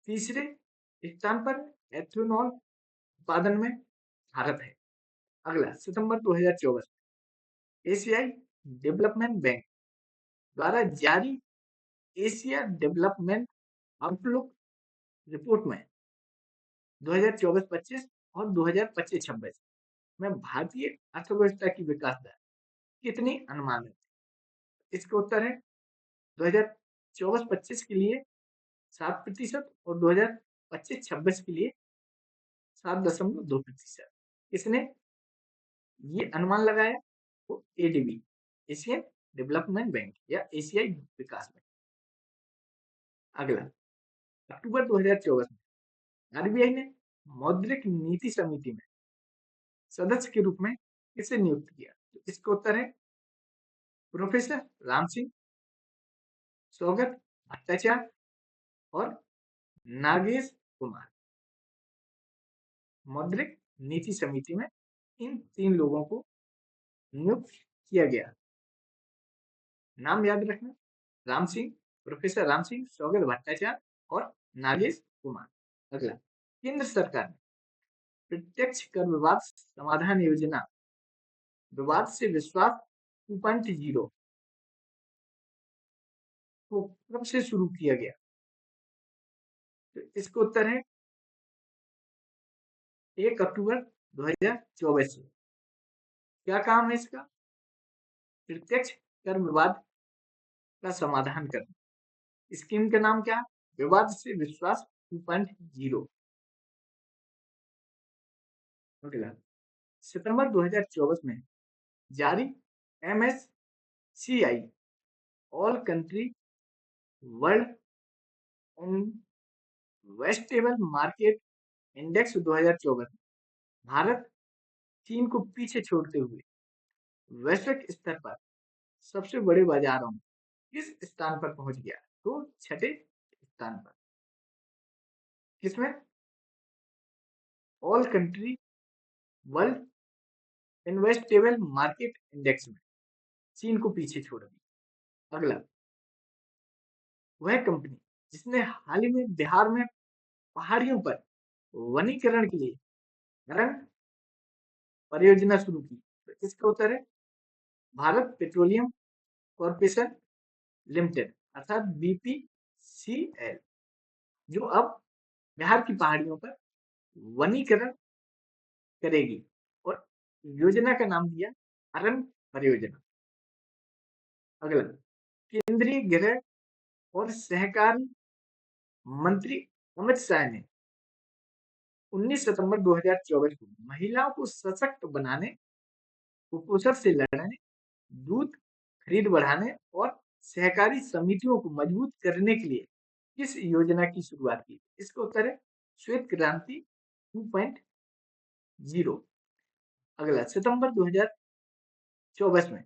तीसरे स्थान पर एथेनॉल उत्पादन में भारत है। अगला, सितंबर 2024 में एशियाई डेवलपमेंट बैंक द्वारा जारी एशिया डेवलपमेंट आउटलुक रिपोर्ट में 2024-25 और 2025-26 में भारतीय अर्थव्यवस्था की विकास दर कितनी अनुमानित? इसका उत्तर है 2024-25 के लिए 7% और 2025-26 के लिए 7.2%। किसने ये अनुमान लगाया? वो ADB, एशियन डेवलपमेंट बैंक या एशियाई विकास बैंक। अगला, अक्टूबर 2024 में RBI ने मौद्रिक नीति समिति में सदस्य के रूप में किसे नियुक्त किया? तो इसका उत्तर है प्रोफेसर राम सिंह, सौगत भट्टाचार्य और नागेश कुमार। मौद्रिक नीति समिति में इन 3 लोगों को नियुक्त किया गया। नाम याद रखना, राम सिंह, प्रोफेसर राम सिंह, सौगत भट्टाचार्य और नागेश कुमार। अगला, केंद्र सरकार ने प्रत्यक्ष कर विवाद समाधान योजना विवाद से विश्वास 2.0 को कब से शुरू किया गया? तो इसका उत्तर है 1 अक्टूबर 2024 से। क्या काम है इसका? प्रत्यक्ष कर विवाद का समाधान करना। स्कीम का नाम क्या है? विवाद से विश्वास 2.0। अगला, सितंबर 2024 में जारी MSCI all country world investable market index 2024 Bharat चीन को पीछे छोड़ते हुए वैश्विक स्तर पर सबसे बड़े बाजारों में किस स्थान पर पहुंच गया? तो छठे स्थान पर। किसमें? All country world investable market index में चीन को पीछे छोड़ दिया। अगला, वह कंपनी जिसने हाल ही में बिहार में पहाड़ियों पर वनीकरण के लिए अरण्य परियोजना शुरू की। तो इसका उत्तर है भारत पेट्रोलियम कॉर्पोरेशन लिमिटेड अर्थात BPCL, जो अब बिहार की पहाड़ियों पर वनीकरण करेगी और योजना का नाम दिया अरण्य परियोजना। अगला, केंद्रीय गृह और सहकारी मंत्री अमित शाह ने 19 सितंबर 2024 को महिलाओं को सशक्त बनाने, कुपोषण से लड़ने, दूध खरीद बढ़ाने और सहकारी समितियों को मजबूत करने के लिए किस योजना की शुरुआत की? इसका उत्तर है श्वेत क्रांति 2.0। अगला, सितंबर 2024 में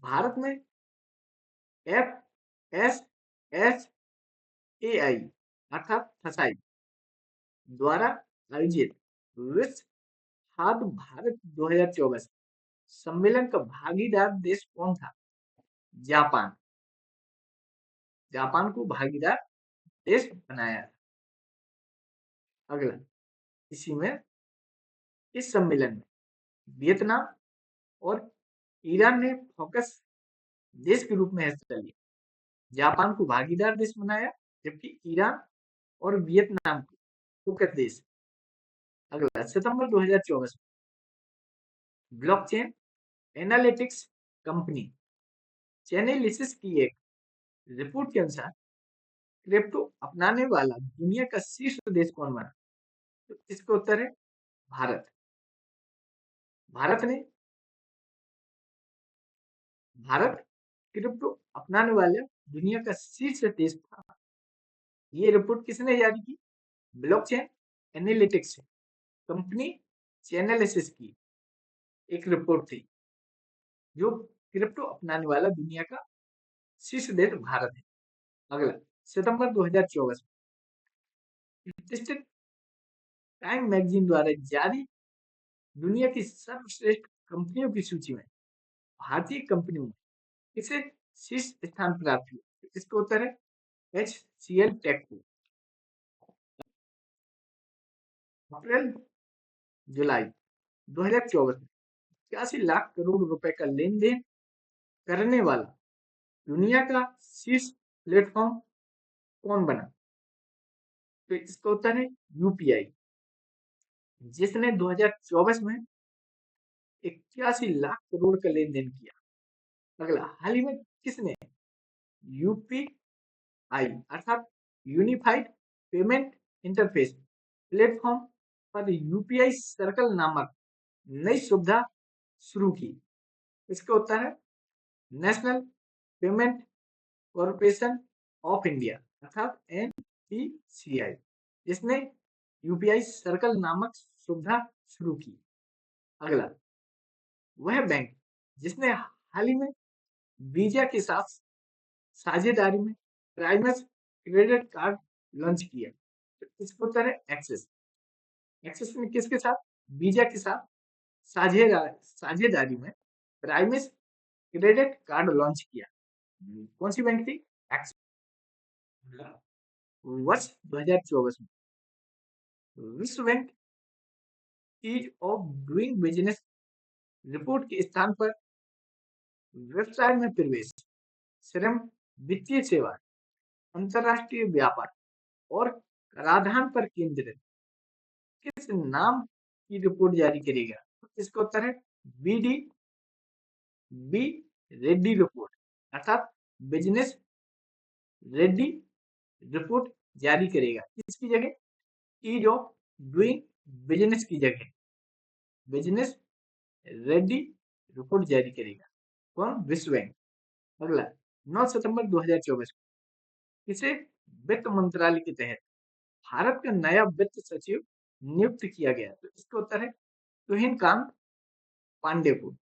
भारत में FSSAI अर्थात फसाई द्वारा आयोजित विश्व खाद्य भारत 2024 सम्मेलन का भागीदार देश कौन था? जापान। जापान को भागीदार देश बनाया। अगला, इसी में इस सम्मेलन में वियतनाम और ईरान ने फोकस देश के रूप में हिस्सा लिया। जापान को भागीदार देश बनाया जबकि ईरान और वियतनाम को फोकस देश। अगला, सितंबर 2024 में ब्लॉकचेन एनालिटिक्स कंपनी चैनेलिसिस की एक रिपोर्ट के अनुसार क्रिप्टो अपनाने वाला दुनिया का शीर्ष देश कौन बना? तो इसका उत्तर है भारत। भारत क्रिप्टो अपनाने वाले दुनिया का शीर्ष देश था। ये रिपोर्ट किसने जारी की? ब्लॉकचेन एनालिटिक्स कंपनी चैनेलिसिस की एक रिपोर्ट थी जो क्रिप्टो अपनाने वाला दुनिया का शीर्ष देश भारत है। अगला, सितंबर 2024 में प्रतिष्ठित टाइम मैगजीन द्वारा जारी दुनिया की सर्वश्रेष्ठ कंपनियों की सूची में भारतीय कंपनियों में किसे शीर्ष स्थान प्राप्त हुआ? इसका उत्तर है HCL टेक्को। अप्रैल जुलाई 2024 में 81 लाख करोड़ रुपए का लेन देन करने वाला दुनिया का शीर्ष प्लेटफॉर्म कौन बना? तो इसका उत्तर है UPI, जिसने 2024 में 81 लाख करोड़ का लेन देन किया। अगला, हाल ही में किसने UPI अर्थात यूनिफाइड पेमेंट इंटरफेस प्लेटफॉर्म पर UPI सर्कल नामक नई सुविधा शुरू की? इसका उत्तर है national payment corporation of India अर्थात NPCI, जिसने UPI सर्कल नामक सुविधा शुरू की। अगला, वह बैंक जिसने हाल ही में वीजा के साथ साझेदारी में प्राइमस क्रेडिट कार्ड लॉन्च किया, तो इसका उत्तर है एक्सिस। एक्सिस ने किसके साथ? वीजा के साथ साझेदारी में प्राइमस क्रेडिट कार्ड लॉन्च किया। कौन सी बैंक थी? एक्सिस। वर्ष 2024 में विश्व bank ease of doing business report के स्थान पर व्यवसाय में प्रवेश, श्रम, वित्तीय सेवा, अंतरराष्ट्रीय व्यापार और कराधान पर केंद्रित किस नाम की रिपोर्ट जारी करेगा? तो इसका उत्तर है बीडी बी रेड्डी रिपोर्ट, अर्थात बिजनेस रेड्डी रिपोर्ट जारी करेगा। किसकी जगह? ईज ऑफ डूइंग बिजनेस की जगह बिजनेस रेड्डी रिपोर्ट जारी करेगा। कौन? विश्व बैंक। अगला, 9 सितंबर 2024 को इसे वित्त मंत्रालय के तहत भारत का नया वित्त सचिव नियुक्त किया गया, तो इसका उत्तर है तुहिन कांत पांडे को।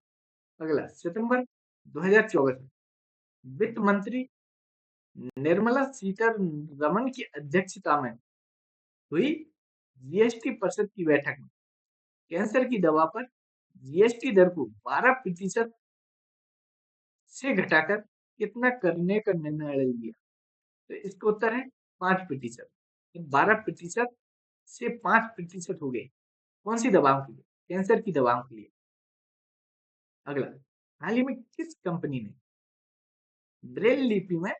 अगला, सितंबर 2024 में वित्त मंत्री निर्मला सीतारमण की अध्यक्षता में हुई जीएसटी परिषद की बैठक में कैंसर की दवा पर जीएसटी दर को 12% से घटाकर कितना करने का निर्णय लिया? तो इसका उत्तर है 5%। 12% से 5% हो गए। कौन सी दवाओं के लिए? कैंसर की दवाओं के लिए। अगला, हाल ही में किस कंपनी ने ब्रेल लिपि में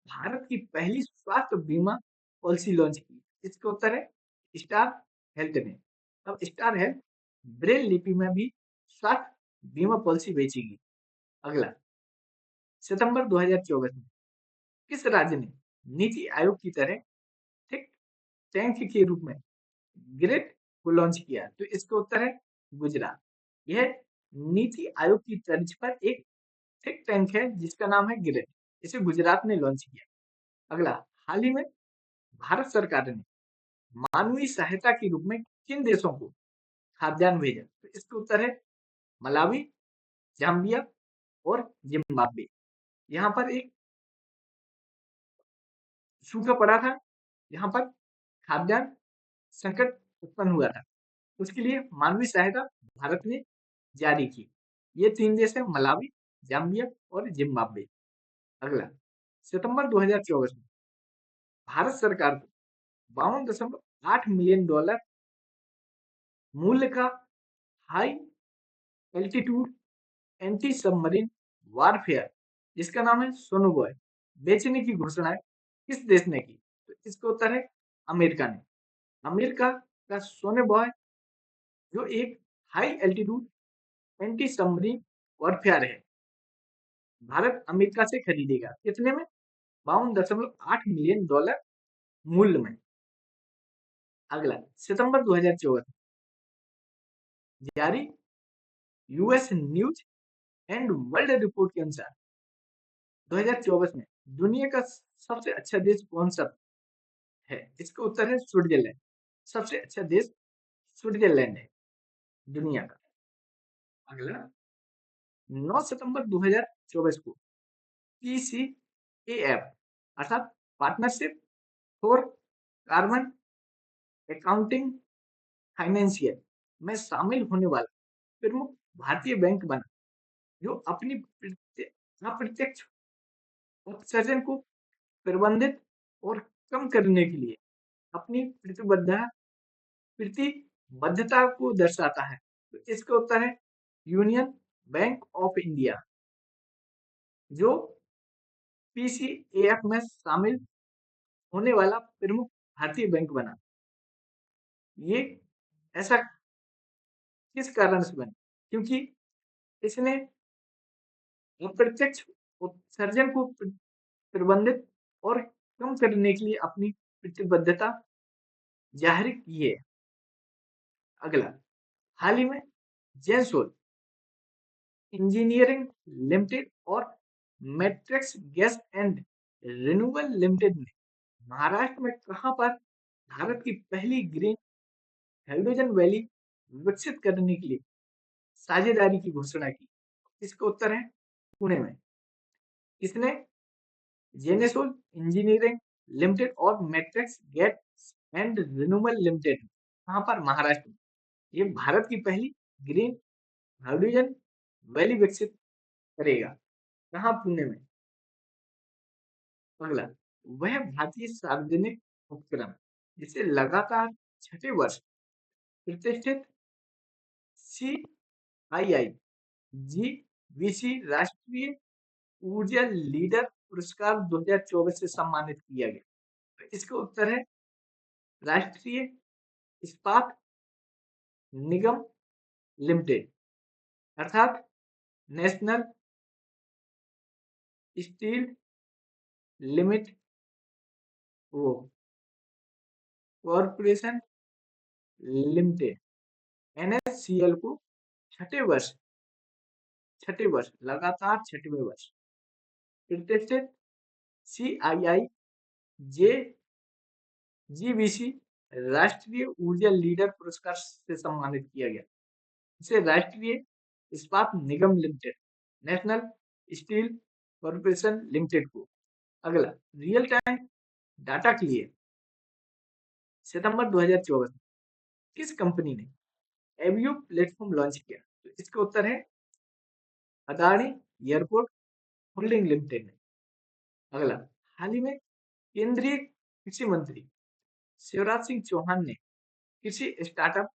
भारत की पहली स्वास्थ्य बीमा पॉलिसी लॉन्च की? इसका उत्तर है स्टार हेल्थ ने। अब स्टार हेल्थ ब्रेल लिपि में भी स्वास्थ्य बीमा पॉलिसी बेचेगी। अगला, सितंबर 2024 में किस राज्य ने नीति आयोग की तरह थिंक टैंक के रूप में ग्रेट को लॉन्च किया? तो इसका उत्तर है गुजरात। यह नीति आयोग की तर्ज पर एक थिंक टैंक है जिसका नाम है ग्रेट। इसे गुजरात ने लॉन्च किया। अगला, हाल ही में भारत सरकार ने मानवीय सहायता के रूप में किन देशों को खाद्यान्न भेजा? तो इसका उत्तर है मलावी, जाम्बिया और जिम्बाब्वे। यहाँ पर एक सूखा पड़ा था, यहाँ पर खाद्यान्न संकट उत्पन्न हुआ था, उसके लिए मानवीय सहायता भारत ने जारी की। ये 3 देश है, मलावी, जाम्बिया और जिम्बाब्वे। अगला, सितंबर 2024 में भारत सरकार को 52.8 मिलियन डॉलर मूल्य का high altitude anti submarine warfare जिसका नाम है सोनोबॉय बेचने की घोषणा किस देश ने की? तो इसका उत्तर है अमेरिका ने। अमेरिका का सोनोबॉय जो एक high altitude anti submarine warfare है, भारत अमेरिका से खरीदेगा। कितने में? 52.8 मिलियन डॉलर मूल्य में। अगला, सितंबर 2024 जारी US news and world report के अनुसार 2024 में दुनिया का सबसे अच्छा देश कौन सा है? इसका उत्तर है स्विट्जरलैंड। सबसे अच्छा देश स्विट्जरलैंड है दुनिया का। अगला, 9 सितंबर 2024 को पीसीएएफ अर्थात partnership for carbon accounting financial में शामिल होने वाला प्रमुख भारतीय बैंक बना, जो अपनी अप्रत्यक्ष उत्सर्जन को प्रबंधित और कम करने के लिए अपनी प्रतिबद्धता को दर्शाता है। तो इसका उत्तर है यूनियन बैंक ऑफ इंडिया, जो पीसीएएफ में शामिल होने वाला प्रमुख भारतीय बैंक बना। ये ऐसा किस कारण से बना? क्योंकि इसने अप्रत्यक्ष उत्सर्जन को प्रबंधित और कम करने के लिए अपनी प्रतिबद्धता जाहिर की है। अगला, हाल ही में जेंसोल इंजीनियरिंग लिमिटेड और matrix gas and renewable limited ने महाराष्ट्र में कहां पर भारत की पहली ग्रीन हाइड्रोजन वैली विकसित करने के लिए साझेदारी की घोषणा की? इसका उत्तर है पुणे में। किसने? जेनेसोल इंजीनियरिंग लिमिटेड और matrix gas and renewable limited, कहाँ पर? महाराष्ट्र में। ये भारत की पहली ग्रीन हाइड्रोजन वैली विकसित करेगा, कहाँ? पुणे में। अगला, वह भारतीय सार्वजनिक उपक्रम जिसे लगातार छठे वर्ष प्रतिष्ठित CII GVC राष्ट्रीय ऊर्जा लीडर पुरस्कार 2024 से सम्मानित किया गया। तो इसका उत्तर है राष्ट्रीय इस्पात निगम लिमिटेड, अर्थात नेशनल स्टील लिमिट वो कॉरपोरेशन लिमिटेड NSCL को छठे वर्ष लगातार छठवें वर्ष प्रतिष्ठित CII जे GVC राष्ट्रीय ऊर्जा लीडर पुरस्कार से सम्मानित किया गया। इसे Rashtriya Ispat Nigam limited, national steel corporation limited को। अगला, रियल टाइम डाटा के लिए सितंबर 2024 में किस कंपनी ने एवियो प्लेटफॉर्म लॉन्च किया? तो इसका उत्तर है अदानी एयरपोर्ट होल्डिंग लिमिटेड ने। अगला, हाल ही में केंद्रीय कृषि मंत्री शिवराज सिंह चौहान ने कृषि स्टार्टअप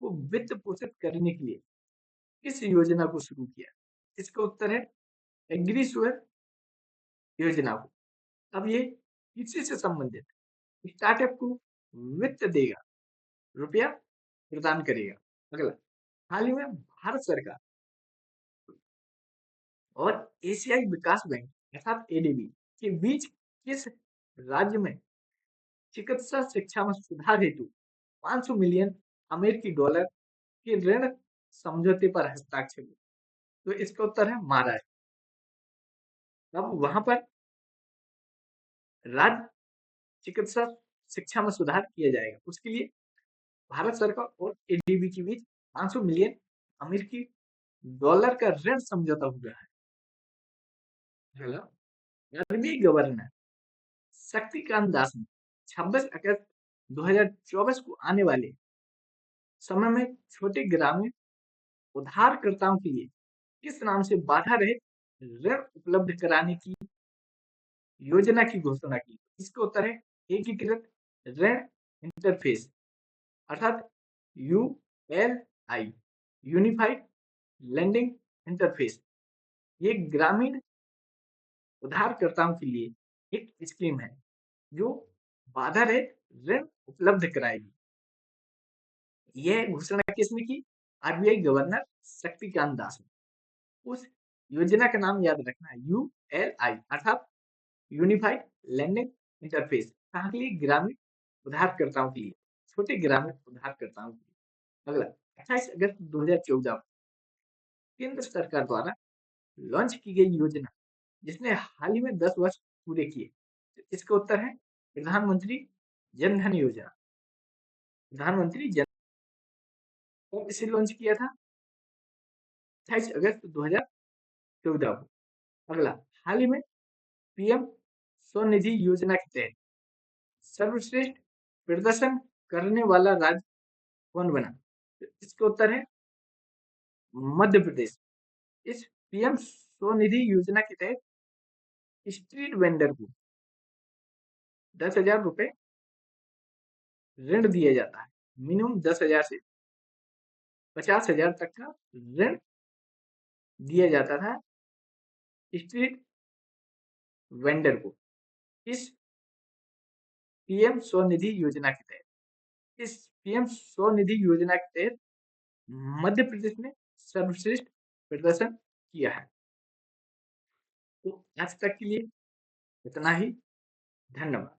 को वित्त पोषित करने के लिए किस योजना को शुरू किया? इसका उत्तर है एग्रीश्योर योजना को। अब ये कृषि से संबंधित स्टार्टअप को वित्त देगा, रुपया प्रदान करेगा। अगला, हाल ही में भारत सरकार और एशियाई विकास बैंक अर्थात ADB के बीच किस राज्य में चिकित्सा शिक्षा में सुधार हेतु 500 मिलियन अमेरिकी डॉलर के ऋण समझौते पर हस्ताक्षर हुए? तो इसका उत्तर है महाराष्ट्र। अब वहां पर राज्य चिकित्सा शिक्षा में सुधार किया जाएगा, उसके लिए भारत सरकार और ADB के बीच 500 मिलियन अमेरिकी डॉलर का ऋण समझौता हुआ है। RBI गवर्नर शक्तिकांत दास ने 26 अगस्त 2024 को आने वाले समय में छोटे ग्रामीण उधारकर्ताओं के लिए किस नाम से बाधा रहित ऋण उपलब्ध कराने की योजना की घोषणा की? इसका उत्तर है एकीकृत ऋण इंटरफेस, अर्थात ULI यूनिफाइड लेंडिंग इंटरफेस। ये ग्रामीण उधारकर्ताओं के लिए एक स्कीम है जो बाधा रहित ऋण उपलब्ध कराएगी। यह घोषणा किसने की? RBI गवर्नर शक्तिकांत दास ने। उस योजना का नाम याद रखना है ULI, अर्थात यूनिफाइड लेंडिंग इंटरफेस। कहाँ के लिए? ग्रामीण उधारकर्ताओं के लिए, छोटे ग्रामीण उधारकर्ताओं के लिए। अगला, 28 अगस्त 2014 केंद्र सरकार द्वारा लॉन्च की गई योजना जिसने हाल ही में 10 वर्ष पूरे किए। तो इसका उत्तर है प्रधानमंत्री जन धन योजना। प्रधानमंत्री जन कब इसे लॉन्च किया था? 28 अगस्त 2014 को। अगला, हाल ही में PM स्वनिधि योजना के तहत सर्वश्रेष्ठ प्रदर्शन करने वाला राज्य कौन बना? तो इसका उत्तर है मध्य प्रदेश। इस PM स्वनिधि योजना के तहत स्ट्रीट वेंडर को 10,000 रुपए ऋण दिया जाता है। मिनिमम 10,000 से 50,000 तक का ऋण दिया जाता था स्ट्रीट वेंडर को इस PM स्वनिधि योजना के तहत। इस PM स्वनिधि योजना के तहत मध्य प्रदेश ने सर्वश्रेष्ठ प्रदर्शन किया है। तो आज तक के लिए इतना ही। धन्यवाद।